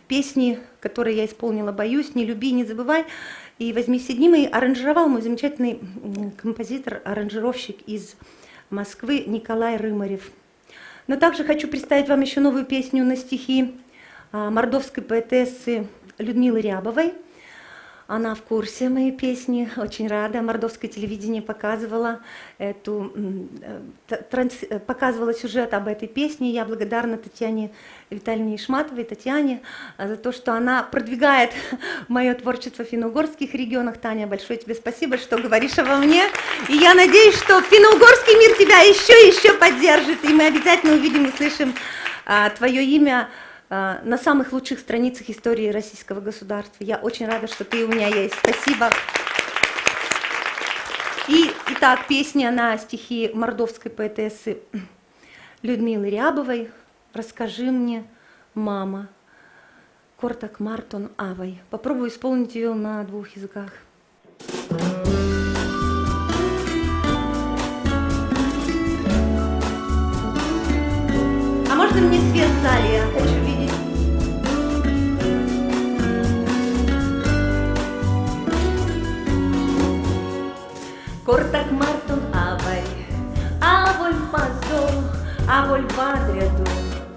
песни, которые я исполнила, «Боюсь», «Не люби, не забывай» и «Возьми все дни мои», аранжировал мой замечательный композитор, аранжировщик из Москвы Николай Рымарев. Но также хочу представить вам еще новую песню на стихи мордовской поэтессы Людмилы Рябовой. Она в курсе моей песни, очень рада. Мордовское телевидение показывало сюжет об этой песне. Я благодарна Татьяне Витальевне Ишматовой, Татьяне, за то, что она продвигает мое творчество в финно-угорских регионах. Таня, большое тебе спасибо, что говоришь обо мне. И я надеюсь, что финно-угорский мир тебя еще поддержит, и мы обязательно увидим и услышим твое имя на самых лучших страницах истории российского государства. Я очень рада, что ты у меня есть. Спасибо. Итак, песня на стихи мордовской поэтессы Людмилы Рябовой «Расскажи мне, мама». Кортак Мартон Авай. Попробую исполнить ее на 2 языках. А можно мне свет в зале? Я хочу видеть. Кортак Мартон Авай, аволь пазо, аволь бадряду,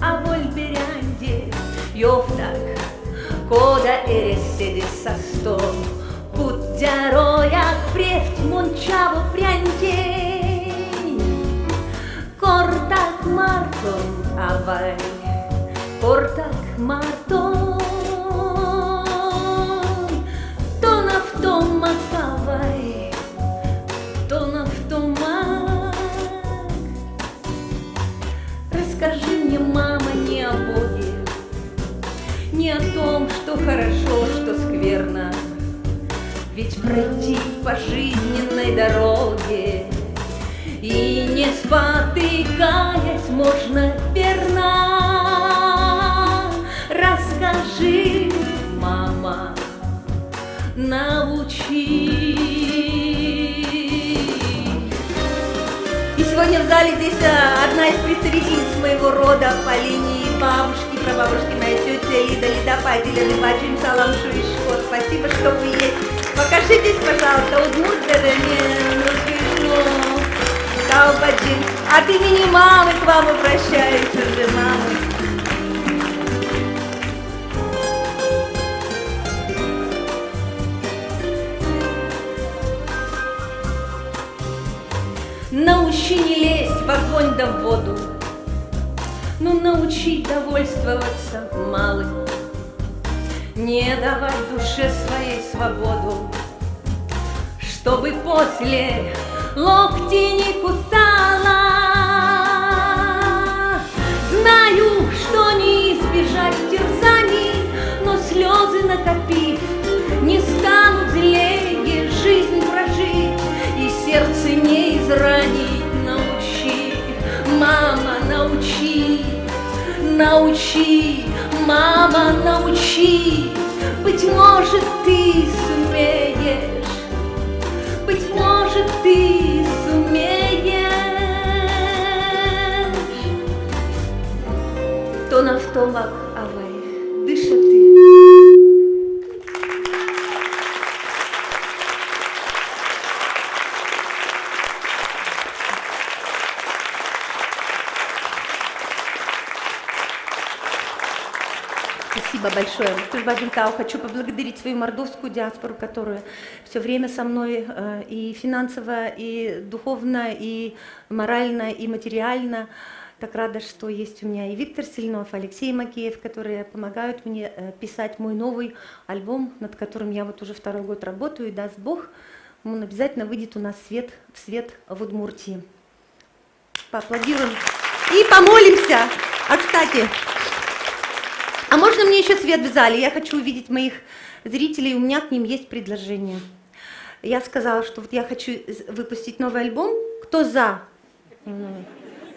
аволь берянде, йофтак, кода эреседи со стол, путярояк префть мончаво прянде. Кортак Мартон Авай, Кортак Мартон, то нафтомак Авай, то нафтомак. Расскажи мне, мама, не о Боге, не о том, что хорошо, что скверно, ведь пройти по жизненной дороге и не спотыкаясь можно верно. Расскажи, мама, научи. И сегодня в зале здесь одна из представительниц моего рода по линии бабушки, прабабушки, моя тетя Лида Лидопадиля, Либаджим Салам Шуишко. Спасибо, что вы есть. Покажитесь, пожалуйста, от имени мамы к вам обращаюсь уже, мамы. Научи не лезть в огонь да в воду, но научи довольствоваться малым, не давать душе своей свободу, чтобы после локти не кусала. Знаю, что не избежать терзаний, но слезы накопив, не станут злее жизнь прожить и сердце не изранить. Научи, мама, научи, научи, мама, научи. Быть может, ты сумеешь, быть может, ты сумеешь. То нафтомак Авай, дыша ты. Спасибо большое. Хочу поблагодарить свою мордовскую диаспору, которая все время со мной и финансово, и духовно, и морально, и материально. Так рада, что есть у меня и Виктор Сильнов, Алексей Макеев, которые помогают мне писать мой новый альбом, над которым я вот уже 2-й год работаю, и даст Бог, он обязательно выйдет у нас в свет в Удмуртии. Поаплодируем. И помолимся. А, кстати, а можно мне еще свет в зале? Я хочу увидеть моих зрителей, у меня к ним есть предложение. Я сказала, что вот я хочу выпустить новый альбом. Кто за?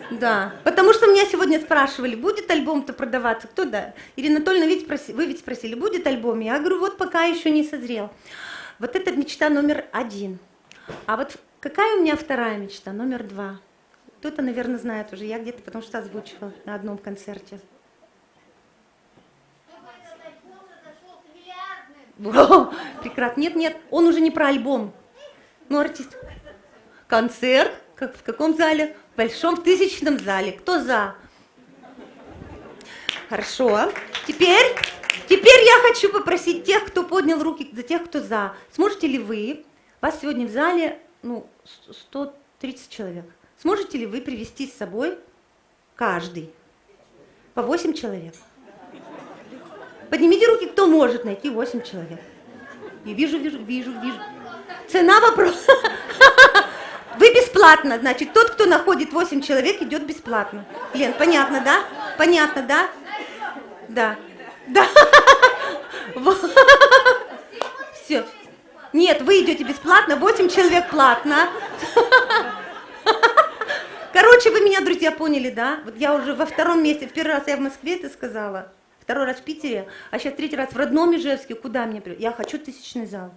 Да, потому что меня сегодня спрашивали, будет альбом-то продаваться, кто да? Ирина Анатольевна, вы ведь спросили, будет альбом? Я говорю, вот пока еще не созрел. Вот это мечта номер 1. А вот какая у меня вторая мечта, номер 2? Кто-то, наверное, знает уже, я где-то потому что озвучивала на одном концерте. О, прекрасно. Нет, он уже не про альбом. Ну, артист. Концерт. Как, в каком зале? В большом, в 1000-м зале. Кто за? Хорошо. Теперь я хочу попросить тех, кто поднял руки, за тех, кто за. Сможете ли вы, вас сегодня в зале, 130 человек, сможете ли вы привести с собой каждый по 8 человек? Поднимите руки, кто может найти 8 человек. И вижу. Цена вопроса. Вы бесплатно, значит, тот, кто находит 8 человек, идет бесплатно. Лен, понятно, да? Понятно, да? Да. Все. Нет, вы идете бесплатно, 8 человек платно. Короче, вы меня, друзья, поняли, да? Вот я уже во втором месте, в первый раз я в Москве это сказала, второй раз в Питере, а сейчас третий раз в родном Ижевске. Куда мне придет? Я хочу 1000-й зал.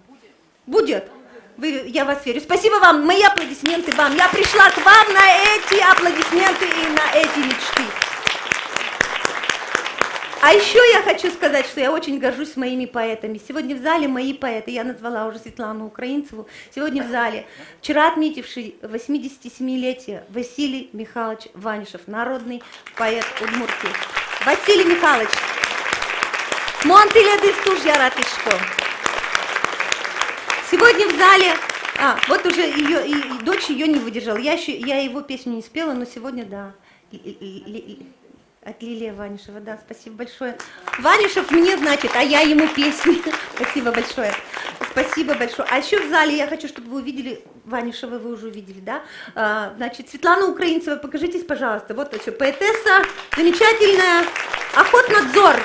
Будет. Я вас верю. Спасибо вам, мои аплодисменты вам. Я пришла к вам на эти аплодисменты и на эти мечты. А еще я хочу сказать, что я очень горжусь моими поэтами. Сегодня в зале мои поэты, я назвала уже Светлану Украинцеву, сегодня в зале вчера отметивший 87-летие Василий Михайлович Ванишев, народный поэт Удмуртии. Василий Михайлович, Монтиля Дыстуж Яратышко. Сегодня в зале, вот уже ее, и дочь ее не выдержала. Я его песню не спела, но сегодня да. От Лилия Ванишева, да, спасибо большое. Ванишев мне, значит, а я ему песни. Спасибо большое. Спасибо большое. А еще в зале я хочу, чтобы вы увидели, Ванишева вы уже увидели, да? Значит, Светлана Украинцева, покажитесь, пожалуйста. Вот еще поэтесса, замечательная, Охотнадзор.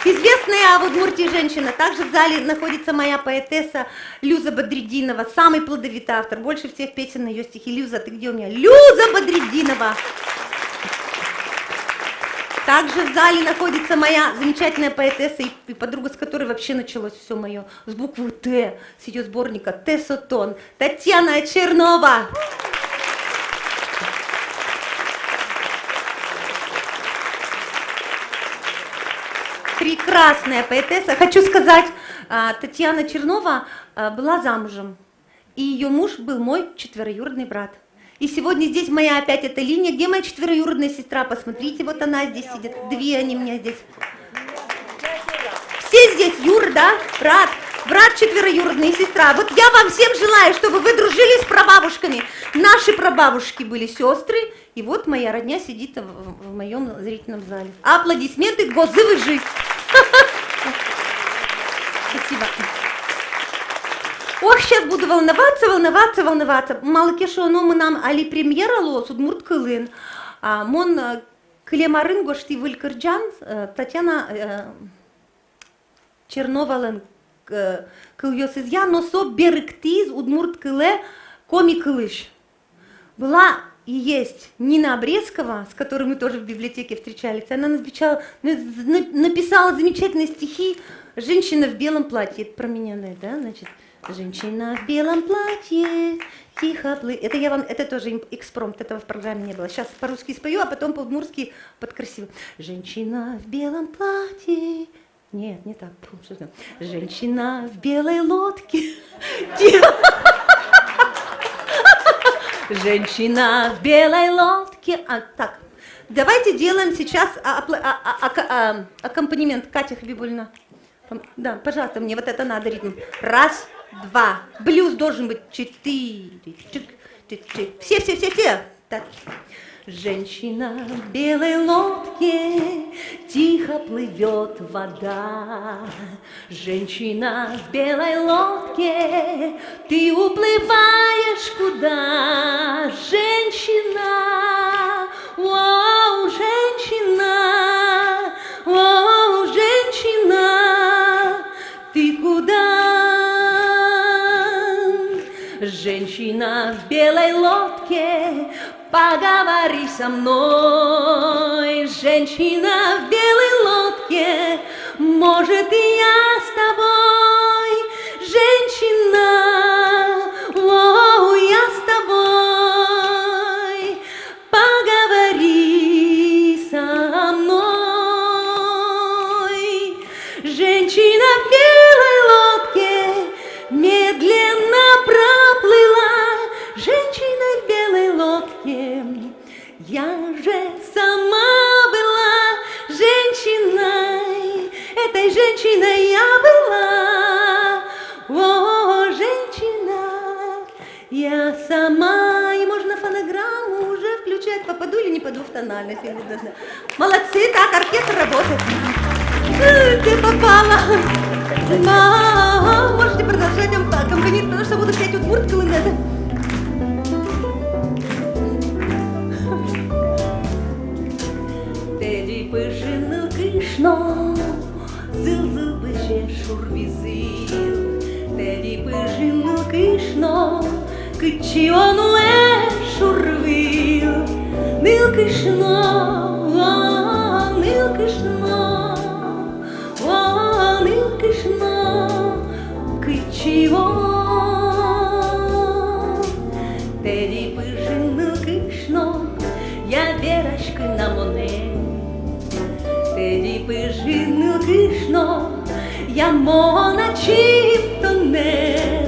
Известная в Удмуртии женщина. Также в зале находится моя поэтесса Люза Бадреддинова, самый плодовитый автор. Больше всех песен на ее стихи. Люза, ты где у меня? Люза Бадреддинова. Также в зале находится моя замечательная поэтесса и подруга, с которой вообще началось все мое, с буквы Т, с ее сборника «Тесотон», Татьяна Чернова. Прекрасная поэтесса. Хочу сказать, Татьяна Чернова была замужем, и ее муж был мой четвероюродный брат. И сегодня здесь моя опять эта линия. Где моя четвероюродная сестра? Посмотрите, вот она здесь сидит. Две они у меня здесь. Все здесь, Юр, да? Брат четвероюродный и сестра. Вот я вам всем желаю, чтобы вы дружили с прабабушками. Наши прабабушки были сестры. И вот моя родня сидит в моем зрительном зале. Аплодисменты, гозы-выжи. Спасибо. Ох, сейчас буду волноваться. Малыкешо, но мы нам али премьера лос, удмурт кылын. Мон клемарын гошти вылькырджан, Татьяна Чернова кыльёс изя, но со берыктиз удмурт кыле коми кылыш. Была и есть Нина Обрезкова, с которой мы тоже в библиотеке встречались. Она написала замечательные стихи «Женщина в белом платье». Это про меня, да, значит. Женщина в белом платье, тихо плывет. Это я вам, это тоже экспромт, этого в программе не было. Сейчас по-русски спою, а потом по-удмуртски подкрасиво. Женщина в белом платье. Нет, не так. Женщина в белой лодке. Женщина в белой лодке. Так, давайте делаем сейчас аккомпанемент. Катя Хабибульна. Да, пожалуйста, мне вот это надо ритм. Раз, два. Блюз должен быть 4. Все. Так. Женщина в белой лодке тихо тихо плывет вода. Женщина в белой лодке, ты уплываешь куда? Женщина, воу, женщина, воу, женщина, ты куда? Женщина в белой лодке, поговори со мной. Женщина в белой лодке, может, и я с тобой. Женщина, о, я с тобой. Поговори со мной. Женщина в белой лодке медленно проплыла. Женщина в белой лодке, я же сама была женщиной, этой женщиной я была. О, женщина, я сама. И можно фонограмму уже включать, попаду или не попаду в тональность. Молодцы, так, оркестр работает. Ты попала. Можете продолжать аккомпанировать, потому что буду петь удмуртку. Теді пишину кишно, зил беше шурвізил. Теді пишину кишно, кичіону шурвил. Нил кишно, нил кишно, нил кишно, кичіон. Теді пишину кишно, я верашки на моне. Теді пишину кишно, я мона чим тоне.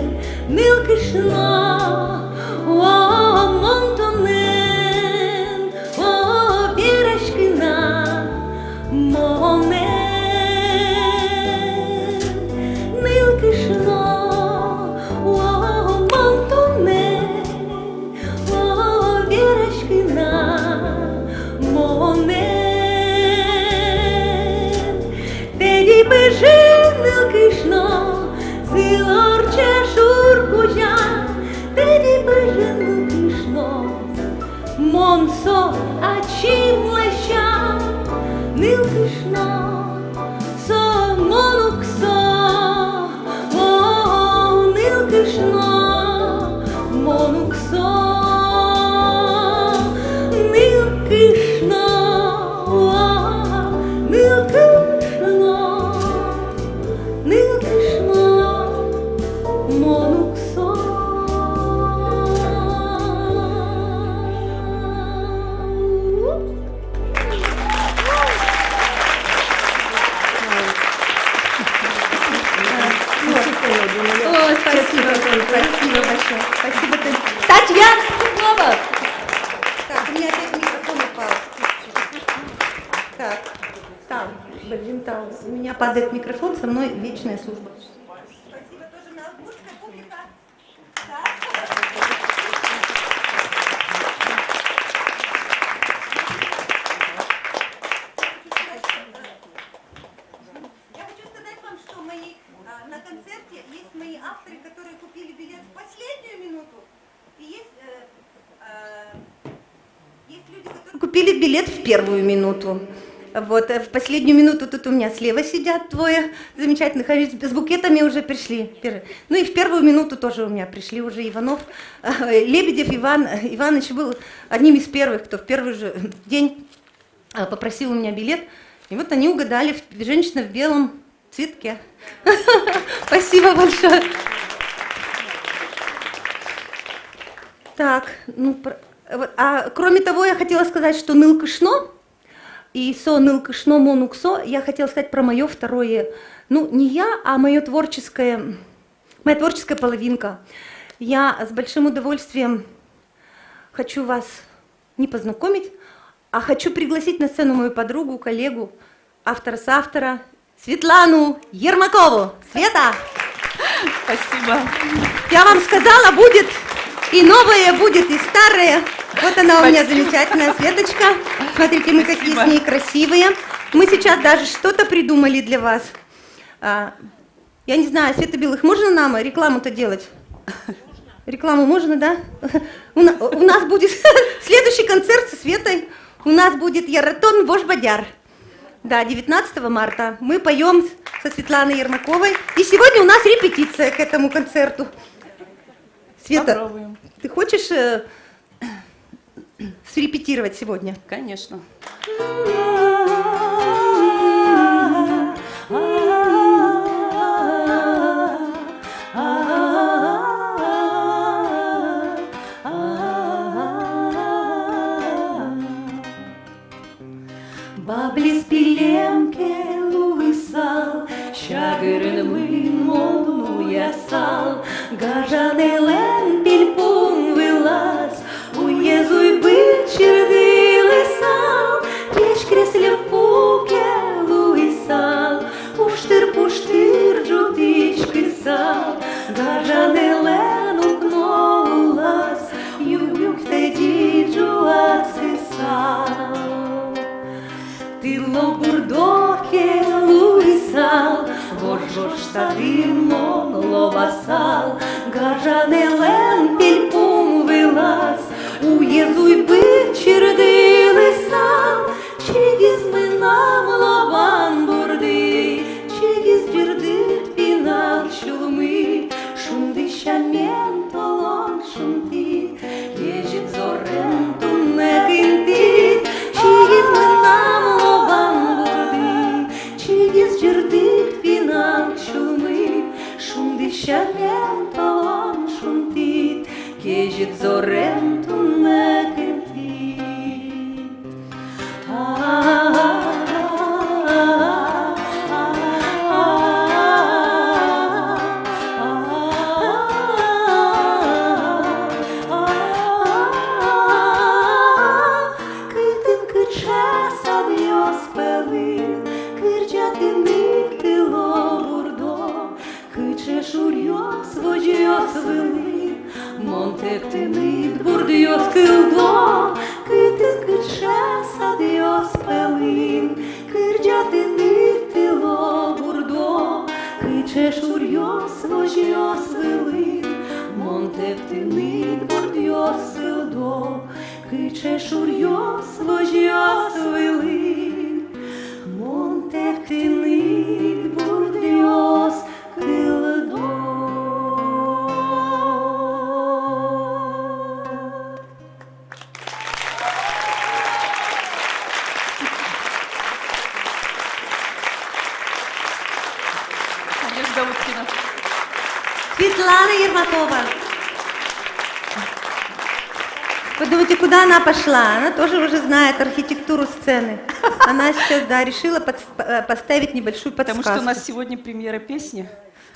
Нил кишно, о, монтонен, о, верашки на моне. Нил кишно, о, монтонен, о, верашки на моне. Теді пишину кишно, зилорче шуркуя. Теді пишину кишно, монсо ачим леща. Нил кишно, со монуксо, о, нил кишно, монуксо. Нил кишно, нил кишно, нил кишно, монуксо. О, спасибо, спасибо большое. Спасибо, Татьяна Шумова. Так, у меня опять микрофон упал. Так, там, Бальдинтау. У меня падает микрофон, со мной вечная служба. Спасибо тоже на удмуртская публика. Я хочу сказать вам, что на концерте есть мои авторы, которые купили билет в последнюю минуту. И есть люди, которые купили билет в первую минуту. Вот, в последнюю минуту тут у меня слева сидят двое замечательных, с букетами уже пришли. Ну и в первую минуту тоже у меня пришли уже Иванов. Лебедев Иван Иванович был одним из первых, кто в первый же день попросил у меня билет. И вот они угадали, женщина в белом цветке. Спасибо большое. Так, ну, кроме того, я хотела сказать, что ныл кышно и со ныл кышно монуксо, я хотела сказать про мое второе, ну, не я, а моя творческая половинка. Я с большим удовольствием хочу вас не познакомить, а хочу пригласить на сцену мою подругу, коллегу, автора-соавтора Светлану Ермакову. Света! Спасибо. Я вам сказала, будет и новое, будет и старое. Вот она у меня замечательная Светочка. Смотрите, мы какие с ней красивые. Мы сейчас даже что-то придумали для вас. Я не знаю, Света Белых, можно нам рекламу-то делать? Рекламу можно, да? У нас будет следующий концерт со Светой. У нас будет Яратон Вожбадяр. Да, 19 марта. Мы поем со Светланой Ермаковой. И сегодня у нас репетиция к этому концерту. Света, Попробуем. ты хочешь срепетировать сегодня? Конечно. Баблис пиленке луисал, şagırınımın molunu yasal, Gajanelen bilpum vilas, Uyezuy bıçırdı lisal, Peş kreslem puke luisal, Puştır jutiçkı sal, Gajanelen uknolas, Yuk tedi juatsisal. Ти лобурдоке луисал, Вожж садимо ловасал, Гажанелен пельпум вилас, Уєзуй бичерди лисал, Чигіз минам лобан бурди, Чигіз бірдит пінал шулми, Шумди щамен толон шумти, Єжит зорен тунекинтит, Чигіз минам Çirdik finan şumi, şumdi şamen şumtit, Kejit zorem tunnekentit. Китин кичес адьос пелин, Кирчатини ти лобурдо, Кичеш урьос вожьос вели, Монтектини бурдьос килдо, Китин кичес адьос пелин, Кирчатини ти лобурдо, Кичеш урьос вожьос вели, Монтектини бурдьос килдо, Кичеш урьос вожьос вели, Montectinit por Dios que le do. Надежда Уткина. Светлана Ермакова. Вы думаете, куда она пошла? Она тоже уже знает архитектуру сцены. Она сейчас, да, решила поставить небольшую подсказку. Потому что у нас сегодня премьера песни.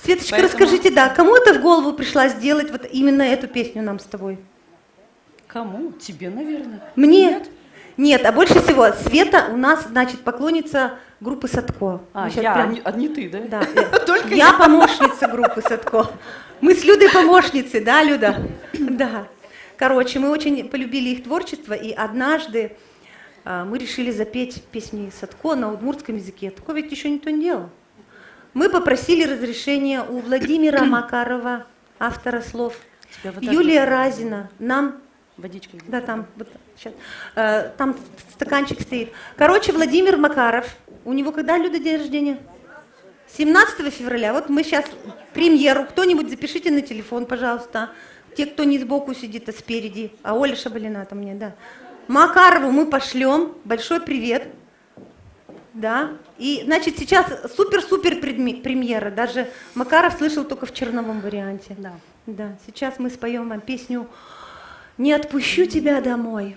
Светочка, поэтому- расскажите, да, кому это в голову пришла сделать вот именно эту песню нам с тобой? Кому? Тебе, наверное. Мне? Нет, а больше всего Света у нас, значит, поклонница группы Садко. А, Мы щас я, прям- а не ты, да? Да. Только Я помощница группы Садко. Мы с Людой помощницы, да, Люда? Да. Короче, мы очень полюбили их творчество, и однажды мы решили запеть песни Садко на удмуртском языке. Такого ведь еще никто не делал. Мы попросили разрешения у Владимира Макарова, автора слов, Тебя вот так Юлия вот. Разина, нам... Водичкой. Да, там, вот, сейчас. Там стаканчик стоит. Короче, Владимир Макаров, у него когда, Люда, день рождения? 17 февраля. Вот мы сейчас премьеру. Кто-нибудь запишите на телефон, пожалуйста. Те, кто не сбоку сидит, а спереди. А Оля Шабалина там мне, да. Макарову мы пошлем. Большой привет. Да. И, значит, сейчас супер-супер премьера. Даже Макаров слышал только в черновом варианте. Да. Да. Сейчас мы споем вам песню «Не отпущу тебя домой».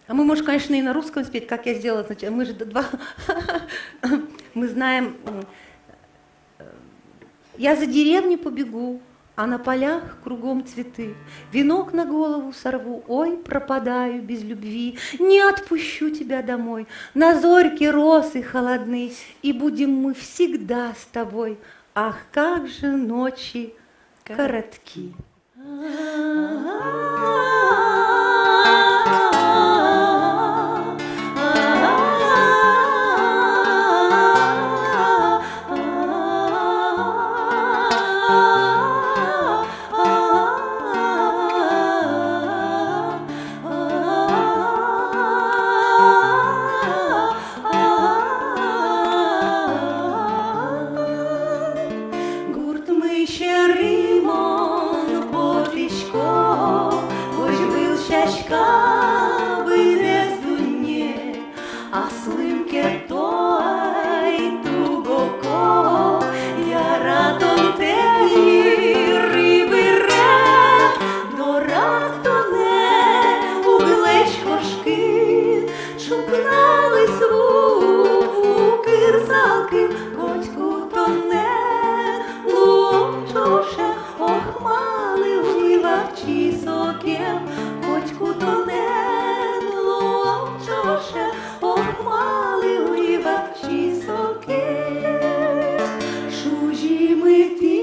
А мы, может, конечно, и на русском спеть, как я сделала. Значит, мы же два... Мы знаем... Я за деревню побегу, а на полях кругом цветы. Венок на голову сорву, ой, пропадаю без любви. Не отпущу тебя домой, на зорьке росы холодны, и будем мы всегда с тобой. Ах, как же ночи коротки. а слимке той тугоко, я радом теї рибире, до ратоне у глечко шкіт, шукнали сву кирзалки, Котьку тоне, лучоше, охмали уливавчі сокем, Котьку тоне, лучоше, охмали уливавчі сокем. Шужі ми ти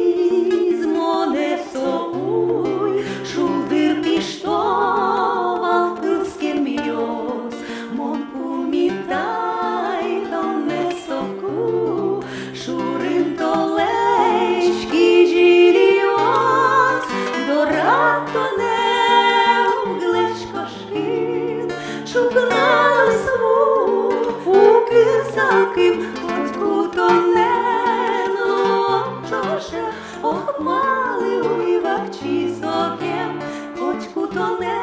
з моне соуй, шулдир піштовал тилським мьоз, мон пумітай там не соку, шурин толечки жіліоз, до ратоне у глечко шкін, шукнали сву у кирзалки, Котьку тоне, лучоше, охмали уливавчі сокем, Котьку тоне,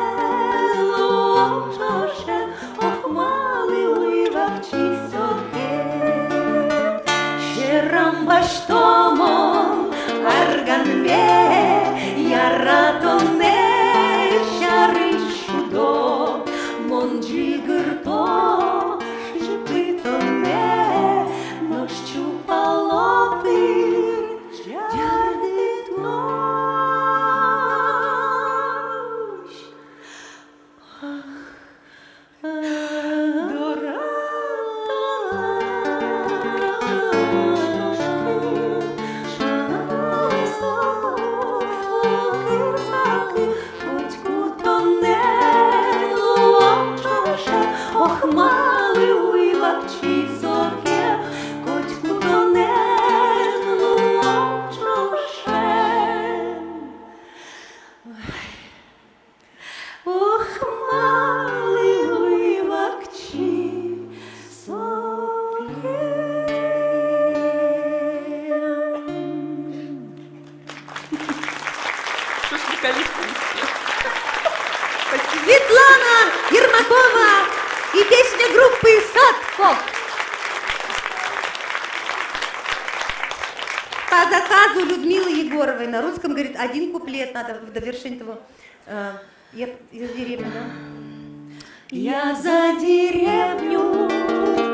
лучоше, охмали уливавчі сокем. Щерам баштомом арганбе, я ратоне, щари шудо, мон джигирто, жипитоне, но щупало ти, джарди тнощ. До Котьку тоне, лучоше, охмали уливавчі сокем, Котьку тоне, лучоше, охмали уливавчі сокем. Что ж вокалиста не спел? Спасибо. Светлана Ермакова и песня группы «Садко». По заказу Людмилы Егоровой на русском, говорит, один куплет надо в довершение того. Я из деревни, да? Я за деревню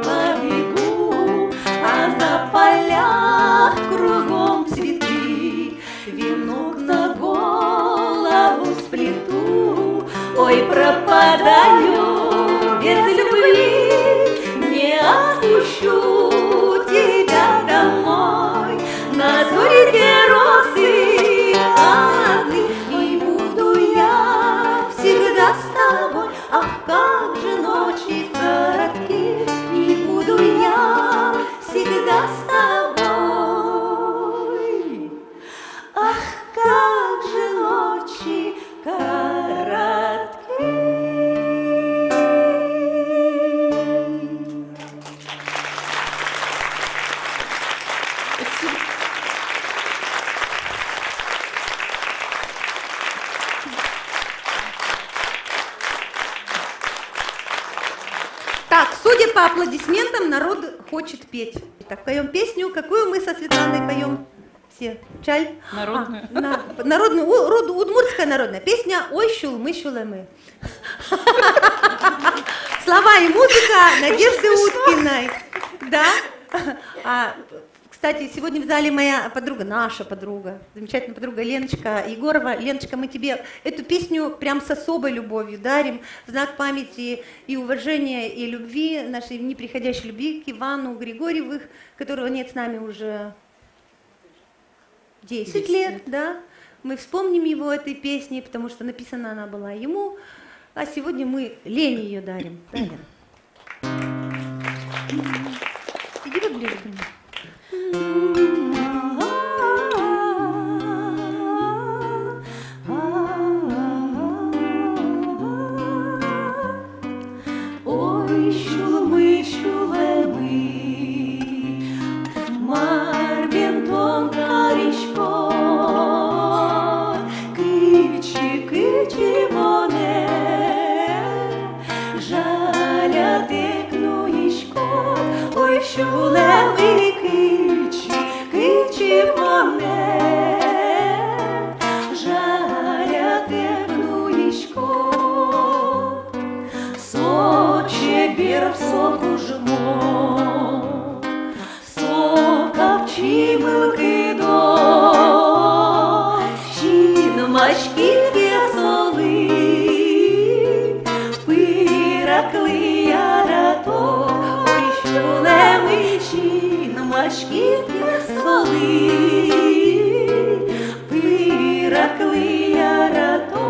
побегу, а на полях кругом цветы, венок на голову сплету. Ой, пропадаю без любви, не отпущу тебя домой. На зоре росы холодны, и буду я всегда с тобой. Ах, как же ночи коротки, и буду я всегда с тобой. Ах, как же ночи коротки. Спасибо. Так, судя по аплодисментам, народ хочет петь. Так, поем песню. Какую мы со Светланой поем? Все. Чаль? Народную. Народную, удмуртская народная песня «Ой, щулмы, щулемы». Слова и музыка Надежды Уткиной. Да? Кстати, сегодня в зале моя подруга, наша подруга, замечательная подруга Леночка Егорова. Леночка, мы тебе эту песню прям с особой любовью дарим, в знак памяти и уважения, и любви, нашей неприходящей любви к Ивану Григорьевых, которого нет с нами уже 10 лет, да? Мы вспомним его этой песней, потому что написана она была ему, а сегодня мы Лене ее дарим. Да, Лен? Иди поближе ко мне. Ой, щулми, щулеми, марбентон карічко, кичі, кичі моне, жаля текну і чуле ми кичі мене, жаря темнуєчко, соче бір соку жмо, сока вчи милки до, чин мачки весоли, пиракли ярато, ой, чуле ми чин мачки весоли, пиракли ярато.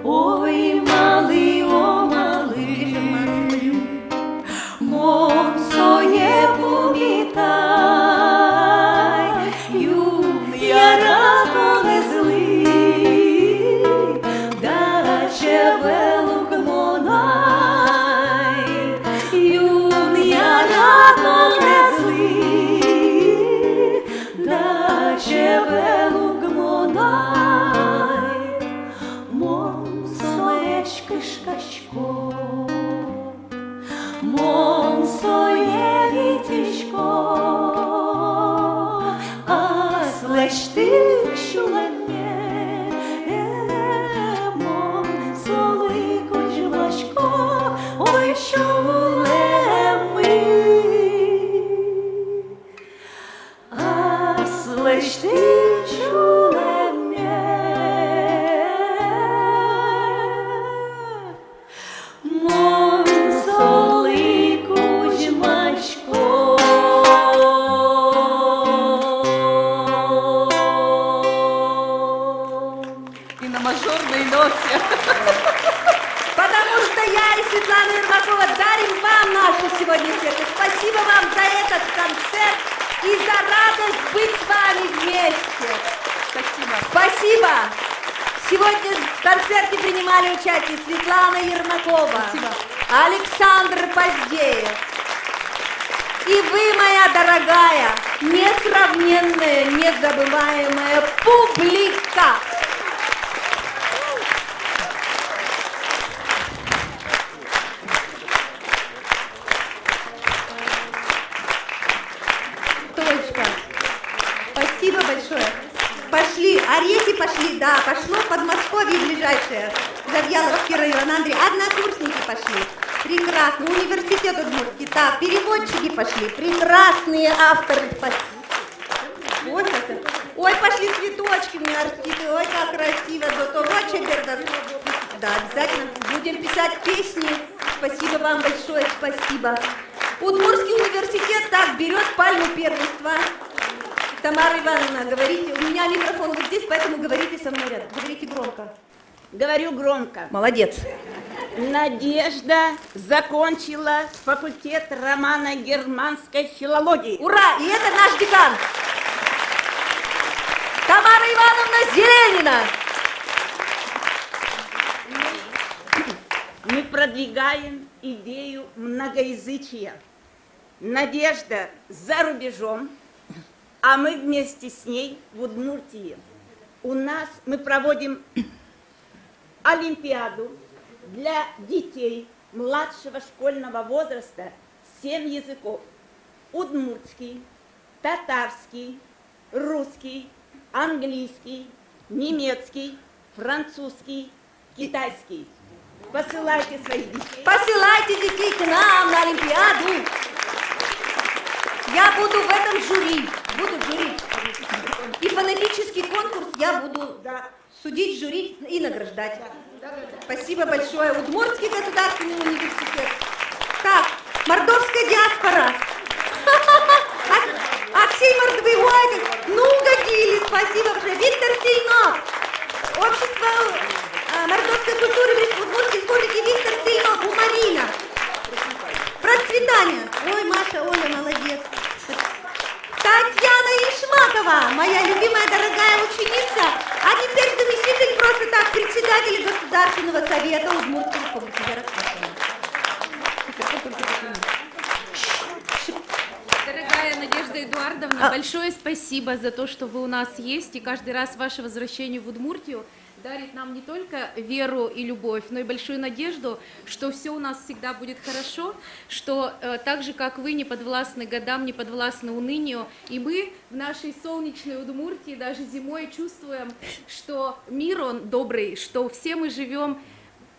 Ой, малий, о, малий, мон своє помітай, юн ярато не злий, даче велук монай, юн ярато не злий, даче велук монай, мон сонечки шкачко, мон своє вітечко, а слеш ти шулемє, мон солико жвачко, ой, шулеми, а слеш ти мон солику жмачко. И на мажорной ноте. Потому что я и Светлана Ермакова дарим вам нашу сегодняшнюю песню. Спасибо вам за этот концерт и за радость быть с вами вместе. Спасибо. Спасибо. Сегодня в концерте принимали участие Светлана Ермакова, Спасибо. Александр Поздеев. И вы, моя дорогая, несравненная, незабываемая публика. Точка. Спасибо большое. Пошли, орехи пошли, да, пошло Подмосковье ближайшее, Завьяловский район, Андрей, однокурсники пошли, прекрасно, университет Удмуртский, так, переводчики пошли, прекрасные авторы пошли. Вот это. Ой, пошли цветочки мне артисты, ой, как красиво, зато вот теперь, да, обязательно будем писать песни, спасибо вам большое, спасибо. Удмуртский университет так берет пальму первенства. Тамара Ивановна, говорите, у меня микрофон вот здесь, поэтому говорите со мной рядом, говорите громко. Говорю громко. Молодец. Надежда закончила факультет романо-германской филологии. Ура! И это наш декан. Тамара Ивановна Зеленина. Мы продвигаем идею многоязычия. Надежда за рубежом, а мы вместе с ней в Удмуртии. У нас мы проводим олимпиаду для детей младшего школьного возраста 7 языков. Удмуртский, татарский, русский, английский, немецкий, французский, китайский. Посылайте своих детей. Посылайте детей к нам на олимпиаду. Я буду в этом жюри. Буду жюри. И фонетический конкурс я буду судить, жюри и награждать. Спасибо большое. Удмуртский государственный университет. Так, мордовская диаспора. Аксей Мордвы, ой, ну угодили. Спасибо большое. Виктор Сильнов. Общество мордовской культуры в Удмуртской республике Виктор Сильнов, Умарина. Процветание. Ой, Маша, Оля, молодец. Татьяна Ишмакова, моя любимая дорогая ученица, а теперь заместитель просто так, председатель Государственного совета Удмуртской республики. Дорогая Надежда Эдуардовна, большое спасибо за то, что вы у нас есть, и каждый раз ваше возвращение в Удмуртию дарит нам не только веру и любовь, но и большую надежду, что все у нас всегда будет хорошо, что так же, как вы, не подвластны годам, не подвластны унынию, и мы в нашей солнечной Удмуртии даже зимой чувствуем, что мир, он добрый, что все мы живем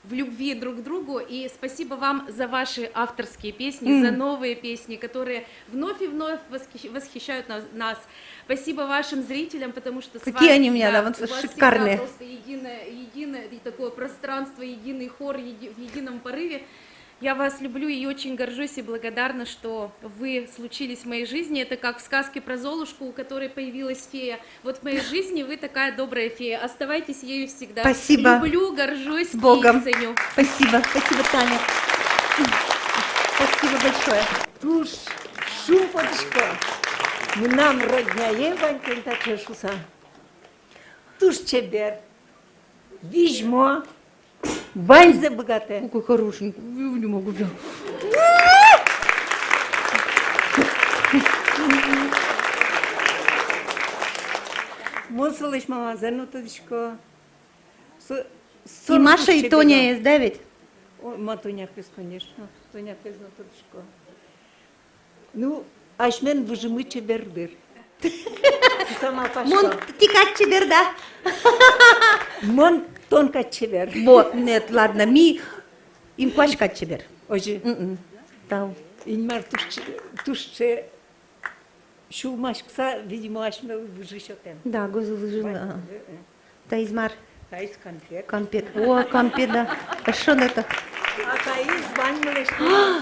в любви друг к другу, и спасибо вам за ваши авторские песни, за новые песни, которые вновь и вновь восхищают нас. Спасибо вашим зрителям, потому что Какие они у меня, да, у вот вас шикарные. всегда просто единое такое пространство, единый хор в едином порыве. Я вас люблю и очень горжусь и благодарна, что вы случились в моей жизни. Это как в сказке про Золушку, у которой появилась фея. Вот в моей жизни вы такая добрая фея. Оставайтесь ею всегда. Спасибо. Люблю, горжусь С Богом. и ценю. Спасибо, спасибо, Таня. Спасибо большое. Туż szumpoczko, nam rodnia Ewańka ta Czeszusa. Tuż ciebie, wiźmo, bańze bogate. Какой хороший. Не могу взять. Мусилиш, мама, зануточко. И Маша, и Тоня есть, да, ведь? Ой, Матуня пис, конечно. Тоня пис на точку. Ну, аж мен выжимы чебердыр. Сама Мон пошла. тикать чеберда. Мон тонко чебер. Вот, нет, ладно, им квачкать чебер. Оже, Да. инмар тушче шумашкса, видимо, аж мен выжишотен. Да, гозы Таизмар, Кайс конфет. конфет. О, конфет, да. А что это? А кайс баньмалеш.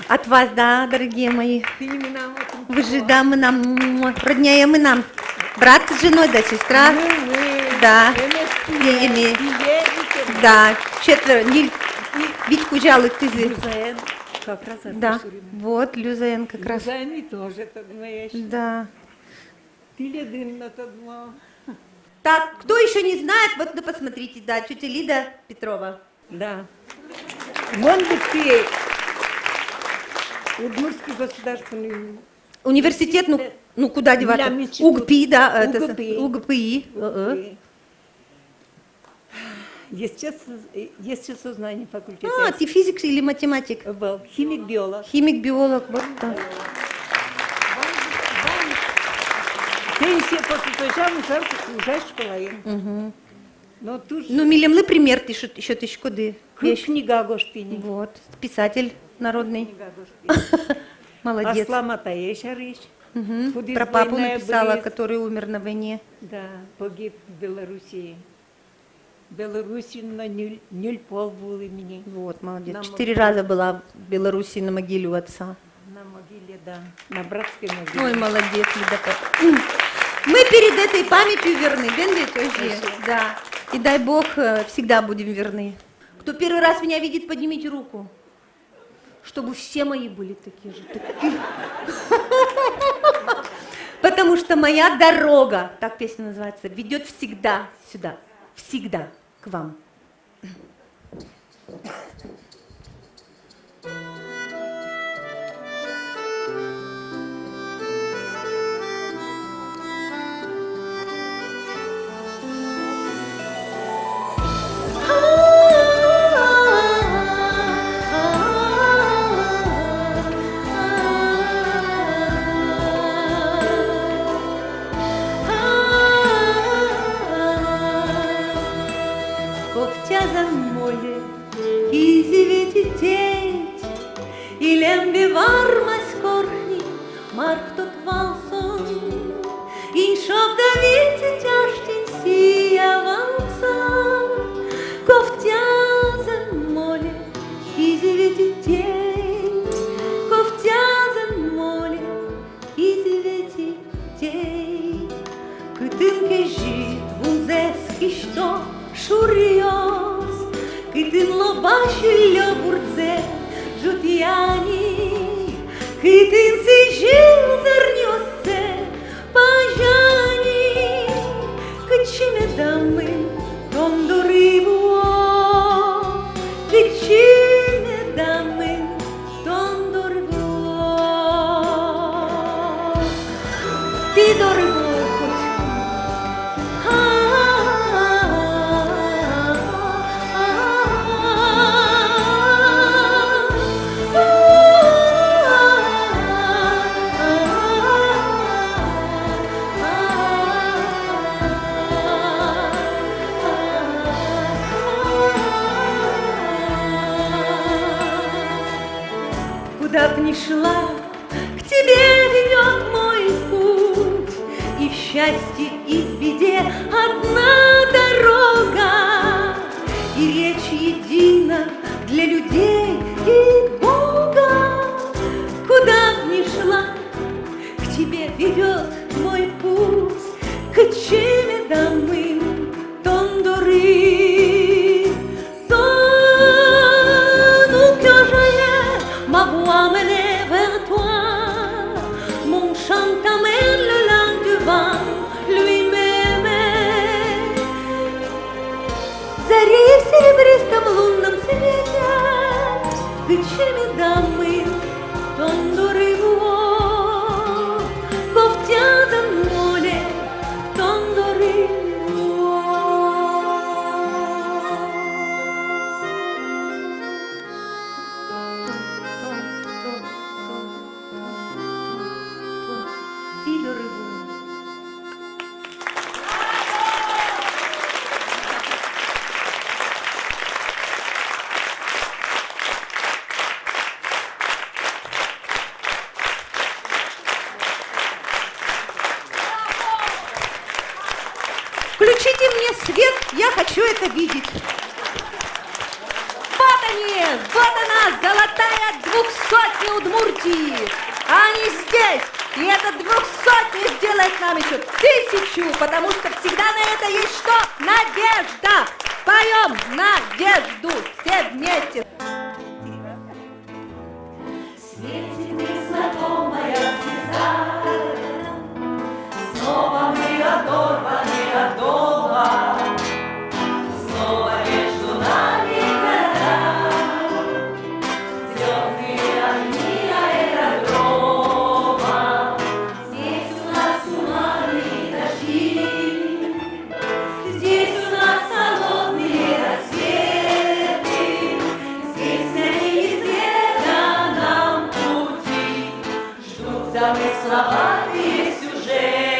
От вас, да, дорогие мои. Ты не нам Вы же, да, мы нам, родня мы нам. Брат с женой, да, сестра. Да. Да, четверо. Витьку жалы, ты же. Люзаен. Как раз это Да, Сурина. вот, Люзаен как раз. Люзаен и тоже так знаешь. Да. Ты ледын на то дно. Так, кто еще не знает, вот ну посмотрите, да, тетя Лида Петрова. Да. Вон бы ты Удмуртский государственный Университет, ну куда деваться? Для института. УГПИ, да, это УГПИ. УГПИ. Естествознание факультета. А, ты физик или математик? Был химик-биолог. Химик, биолог, вот так. Пенсия по тутожам уже школа. Но тут Ну, милемлы пример ты еще ты шкоды. книга гоштини. Вот, писатель народный. Книга гоштини. Молодец. Аслама Таешарич. Мгм. Про папу написала, который умер на войне. Да, погиб в Белоруссии. В Беларуси на Нюльпол был имени. Вот, молодец. На 4 раза была в Беларуси на могиле у отца. На могиле, да. На братской могиле. Ой, молодец, Лида. Мы перед этой памятью верны, Бенли тоже. Да. И дай Бог, всегда будем верны. Кто первый раз меня видит, поднимите руку. Чтобы все мои были такие же. Потому что моя дорога, так песня называется, ведет всегда сюда. Всегда к вам. Ковтязан моле, изиветитеть, илемби вармас корхни, мархтот валсон, иншоб давите тяжтин сияванца. Ковтязан моле, изиветитеть, ковтязан моле, изиветитеть. Кытынке жит вунзески что шуриос, кытын лобаши лёбурце жутьяни, кытын сижил зарнёссе пажани, кычиме дамы тондоривуо, кычиме дамы тондоривуо. Ти дорого Куда б ни шла, к тебе ведет мой путь, и в счастье, и в беде одна дорога, и речь едина для людей и Бога. Куда б ни шла, к тебе ведет mой pus, că ce mi dammin tondori, ton que je ma voix mène vers toi, mon chant t'amène le long du vent, lui-même. Зари в серебристом лунном свете, că ce mi dammin tondori vuoi. Включите мне свет, я хочу это видеть. Вот они, вот она, золотая 200-ня Удмуртии. Они здесь, и эта 200-ня сделает нам еще 1000, потому что всегда на это есть что? Надежда. Поем надежду все вместе. Светит незнакомая звезда, снова мы оторваны от дома, снова между нами города, звездные огни аэродрома. Здесь у нас туманные дожди, здесь у нас холодные рассветы, здесь неизвестно нам пути, ждут замысловатые сюжеты.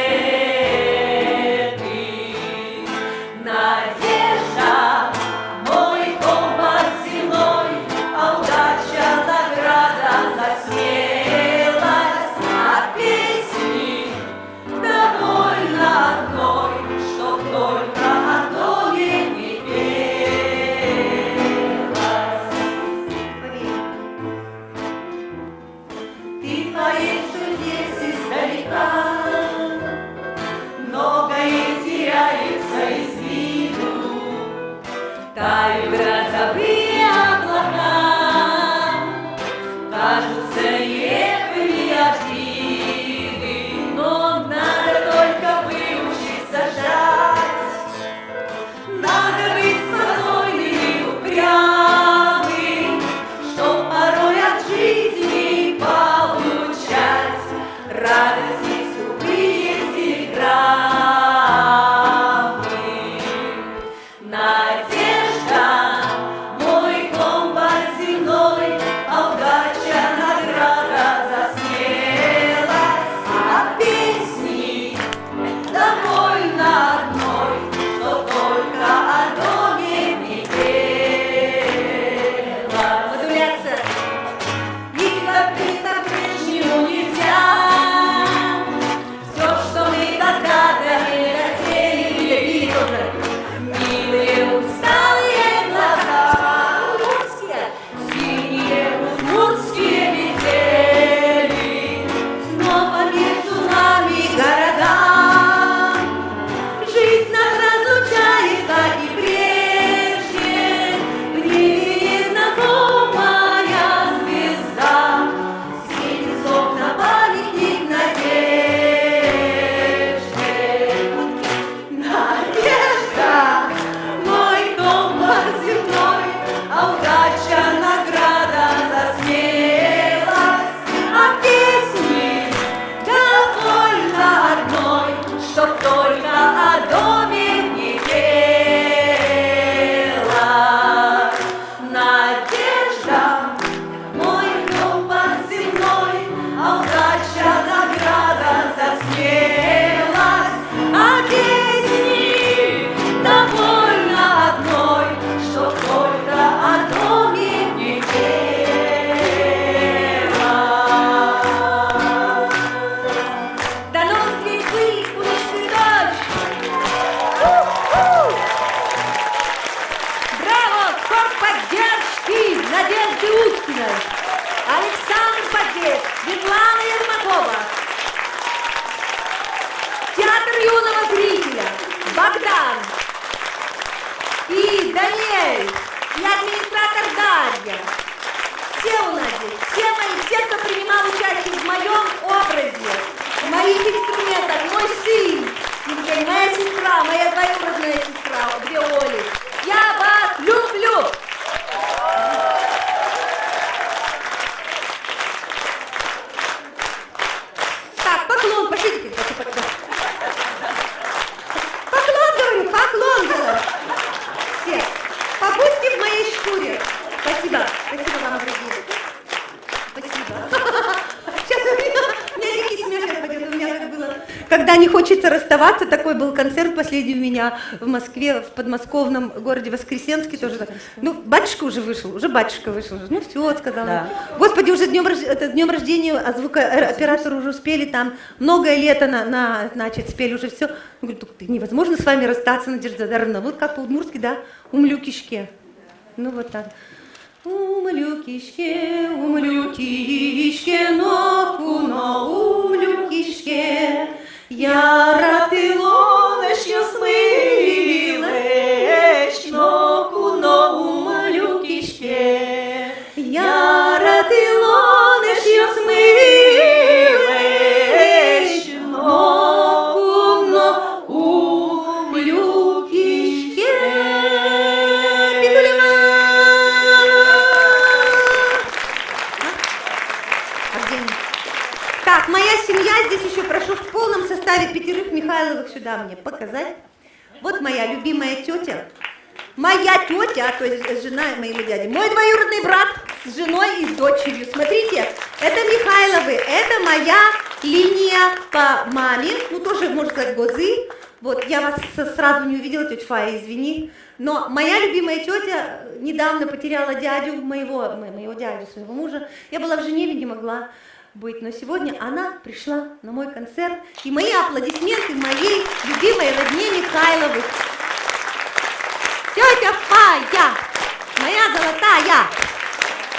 Тают грозовые облака, кажутся нелепыми обиды, но надо только выучиться ждать. Надо быть спокойным и упрямым, чтоб порой от жизни получать радость и скупые телеграммы. Надежда, мой компас земной, а удача награда Богдан, и Даниэль, и администратор Дарья. Все у нас здесь, все, кто принимал участие в моем образе, в моих инструментах, мой сын, моя сестра, моя двоюродная сестра, две Оли. Я вас люблю! Так, поклон, пошлите. Поклон, говорю. Все, побудьте в моей шкуре. Спасибо вам, дорогие. Спасибо. Сейчас у меня дикий смех пойдет, у меня это было. Когда не хочется расставаться, такой был концерт последний у меня в Москве, в подмосковном городе Воскресенске тоже. Ну, батюшка уже вышел, Ну все, сказала. Да. Господи, уже днем рождения, а звукооператоры уже успели там, многое лето значит, спели уже все. Говорю, невозможно с вами расстаться, Надежда Задаровна. Вот как по-удмуртски, да, умлюкишке. Ну вот так. Умлюкишке, нокуно, умлюкишке, я ты лонешью смилеш, нокуно, умлюкишке, я ты лонешью смилеш, нокуно, умлюкишке. Так, моя семья здесь еще, прошу, в полном составе 5 Михайловых сюда мне показать. Вот моя любимая тетя. Моя тетя, то есть жена моего дяди. Мой двоюродный брат с женой и с дочерью. Смотрите, это Михайловы, это моя линия по маме. Ну, тоже, можно сказать, Гозы. Вот, я вас сразу не увидела, тетя Фая, извини. Но моя любимая тетя недавно потеряла дядю, моего дядю, своего мужа. Я была в Женеве, не могла быть, но сегодня она пришла на мой концерт, и мои аплодисменты моей любимой родне Михайловой. Тетя Фая, моя золотая.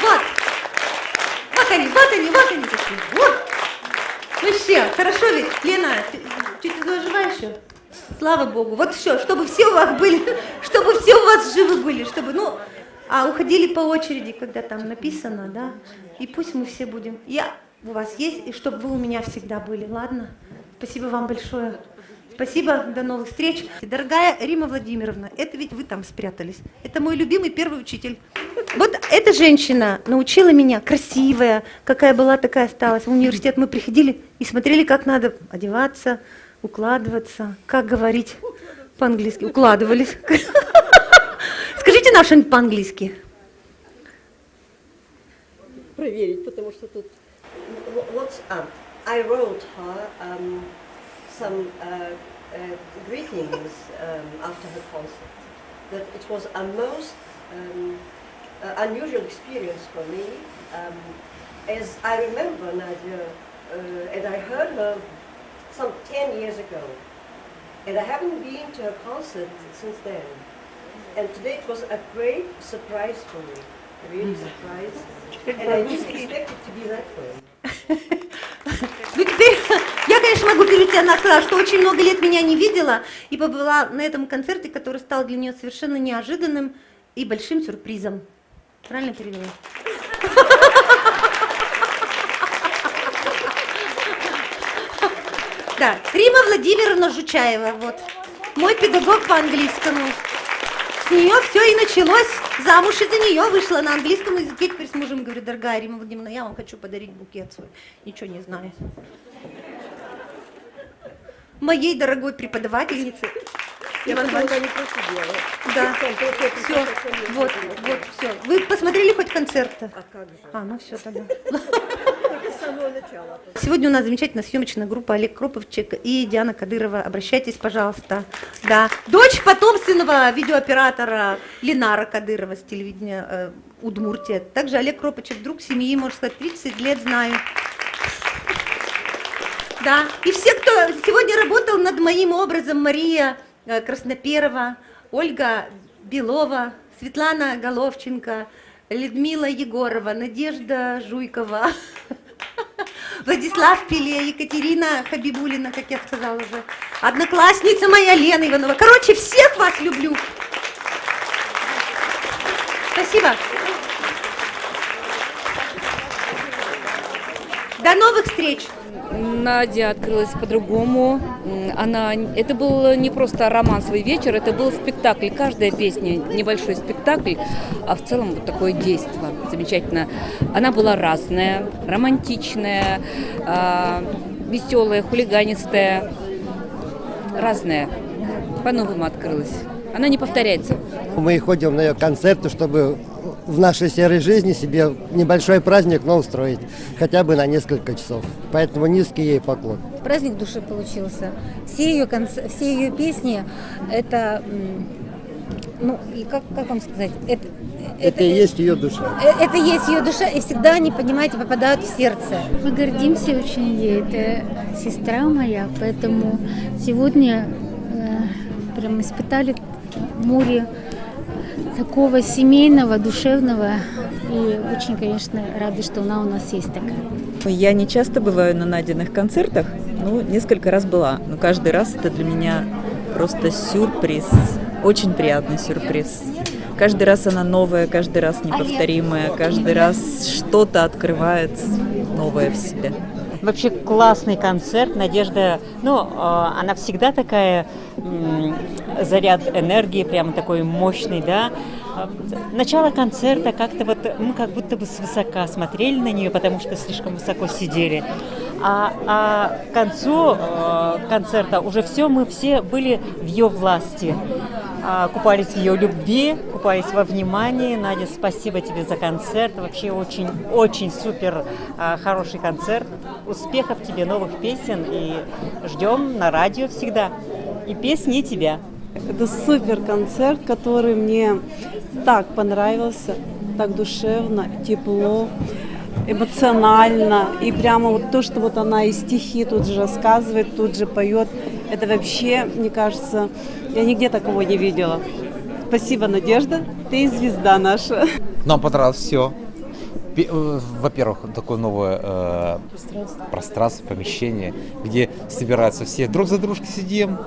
Вот они такие. Вот. Ну все, хорошо ведь, Лена, ты жива еще? Слава Богу. Вот все, чтобы все у вас были, чтобы все у вас живы были, чтобы, уходили по очереди, когда там написано, да, и пусть мы все будем. Я у вас есть, и чтобы вы у меня всегда были, ладно? Спасибо вам большое. Спасибо, до новых встреч. Дорогая Рима Владимировна, это ведь вы там спрятались. Это мой любимый первый учитель. Вот эта женщина научила меня, красивая, какая была, такая осталась. В университет мы приходили и смотрели, как надо одеваться, укладываться, как говорить по-английски. Укладывались. Скажите нам что-нибудь по-английски. Проверить, потому что тут... What's up? I wrote her some greetings after her concert. That it was a most unusual experience for me. As I remember Nadia, and I heard her some 10 years ago, and I haven't been to her concert since then. And today it was a great surprise for me, really surprise. And I didn't expect it to be that way. Ну теперь я, конечно, могу перейти. Она сказала, что очень много лет меня не видела и побыла на этом концерте, который стал для нее совершенно неожиданным и большим сюрпризом. Правильно перевела? Да, Рима Владимировна Жучаева, вот, мой педагог по английскому. С нее все и началось. Замуж из-за нее вышла на английском языке. Теперь с мужем говорю, дорогая Рима Владимировна, я вам хочу подарить букет свой. Ничего не знаю. Моей дорогой преподавательнице. Я не просидела. Да, все, вот, все. Вы посмотрели хоть концерт-то? А как же? Ну все тогда. Только с самого начала. Сегодня у нас замечательная съемочная группа Олег Кроповчик и Диана Кадырова. Обращайтесь, пожалуйста. Да. Дочь потомственного видеооператора Ленара Кадырова с телевидения Удмуртия. Также Олег Кроповчик, друг семьи, можно сказать, 30 лет знаю. Да. И все, кто сегодня работал над моим образом, Мария Красноперова, Ольга Белова, Светлана Головченко, Людмила Егорова, Надежда Жуйкова. Владислав Пеле, Екатерина Хабибулина, как я сказала уже, одноклассница моя Лена Иванова. Короче, всех вас люблю. Спасибо. До новых встреч. Надя открылась по-другому. Это был не просто романсовый вечер, это был спектакль. Каждая песня небольшой спектакль, а в целом вот такое действо. Замечательно. Она была разная, романтичная, веселая, хулиганистая, разная. По-новому открылась. Она не повторяется. Мы ходим на ее концерты, чтобы в нашей серой жизни себе небольшой праздник, но устроить, хотя бы на несколько часов. Поэтому низкий ей поклон. Праздник души получился. Все ее песни, это, ну, и как вам сказать, Это и есть ее душа. Это есть ее душа, и всегда они, понимаете, попадают в сердце. Мы гордимся очень ей, это сестра моя, поэтому сегодня прям испытали море такого семейного, душевного, и очень, конечно, рады, что она у нас есть такая. Я не часто бываю на Надиных концертах, но несколько раз была. Но каждый раз это для меня просто сюрприз, очень приятный сюрприз. Каждый раз она новая, каждый раз неповторимая, каждый раз что-то открывает новое в себе. Вообще классный концерт. Надежда, она всегда такая, заряд энергии, прямо такой мощный, да. Начало концерта как-то вот мы как будто бы свысока смотрели на нее, потому что слишком высоко сидели. А к концу концерта уже мы все были в ее власти. Купались в ее любви, купались во внимании. Надя, спасибо тебе за концерт. Вообще очень супер хороший концерт. Успехов тебе, новых песен. И ждем на радио всегда. И песни тебя. Это супер концерт, который мне так понравился, так душевно, тепло, эмоционально. И прямо вот то, что вот она и стихи тут же рассказывает, тут же поет. Это вообще, мне кажется, я нигде такого не видела. Спасибо, Надежда, ты звезда наша. Нам понравилось все. Во-первых, такое новое пространство, помещение, где собираются все друг за дружкой сидим,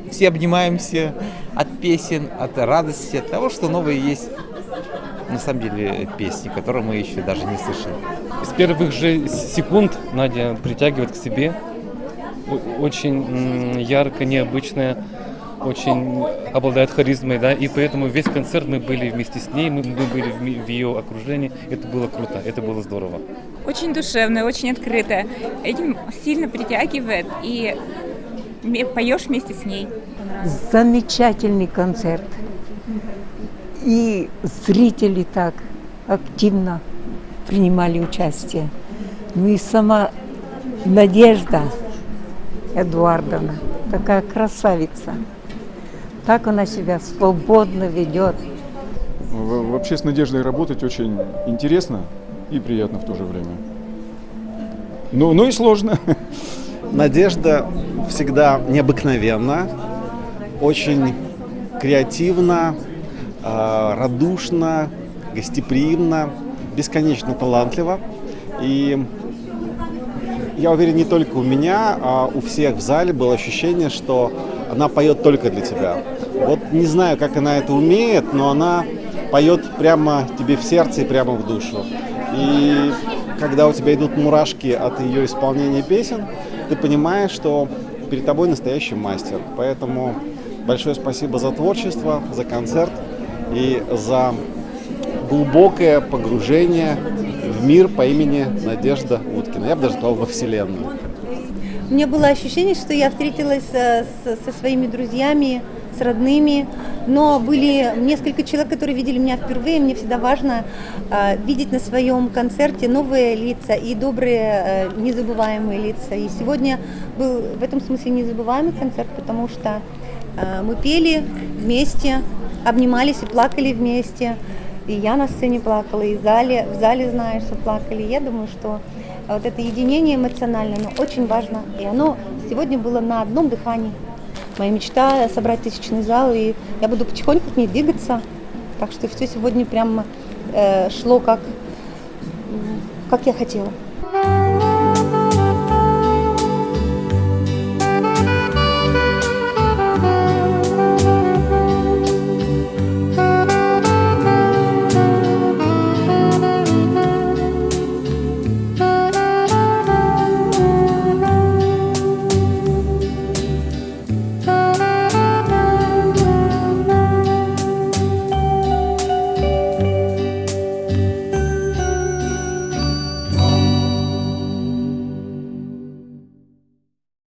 все обнимаемся от песен, от радости, от того, что новые есть, на самом деле, песни, которые мы еще даже не слышали. С первых же секунд Надя притягивает к себе, очень ярко, необычная, очень обладает харизмой, да, и поэтому весь концерт мы были вместе с ней, мы были в ее окружении, это было круто, это было здорово. Очень душевная, очень открытая, этим сильно притягивает, и поешь вместе с ней. Замечательный концерт. И зрители так активно принимали участие. Ну и сама Надежда Эдуардовна, такая красавица. Так она себя свободно ведет. Вообще с Надеждой работать очень интересно и приятно в то же время. Ну и сложно. Надежда всегда необыкновенна, очень креативна, радушна, гостеприимна, бесконечно талантлива. И я уверен, не только у меня, а у всех в зале было ощущение, что она поет только для тебя. Вот не знаю, как она это умеет, но она поет прямо тебе в сердце и прямо в душу. И когда у тебя идут мурашки от ее исполнения песен, ты понимаешь, что перед тобой настоящий мастер. Поэтому большое спасибо за творчество, за концерт и за глубокое погружение в мир по имени Надежда Уткина. Я бы даже сказал, во Вселенную. У меня было ощущение, что я встретилась со своими друзьями, с родными, но были несколько человек, которые видели меня впервые. Мне всегда важно видеть на своем концерте новые лица и добрые, незабываемые лица. И сегодня был в этом смысле незабываемый концерт, потому что мы пели вместе, обнимались и плакали вместе. И я на сцене плакала, и в зале, знаешь, что плакали. Я думаю, что вот это единение эмоциональное, оно очень важно. И оно сегодня было на одном дыхании. Моя мечта — собрать тысячный зал, и я буду потихоньку к ней двигаться. Так что все сегодня прямо шло как я хотела.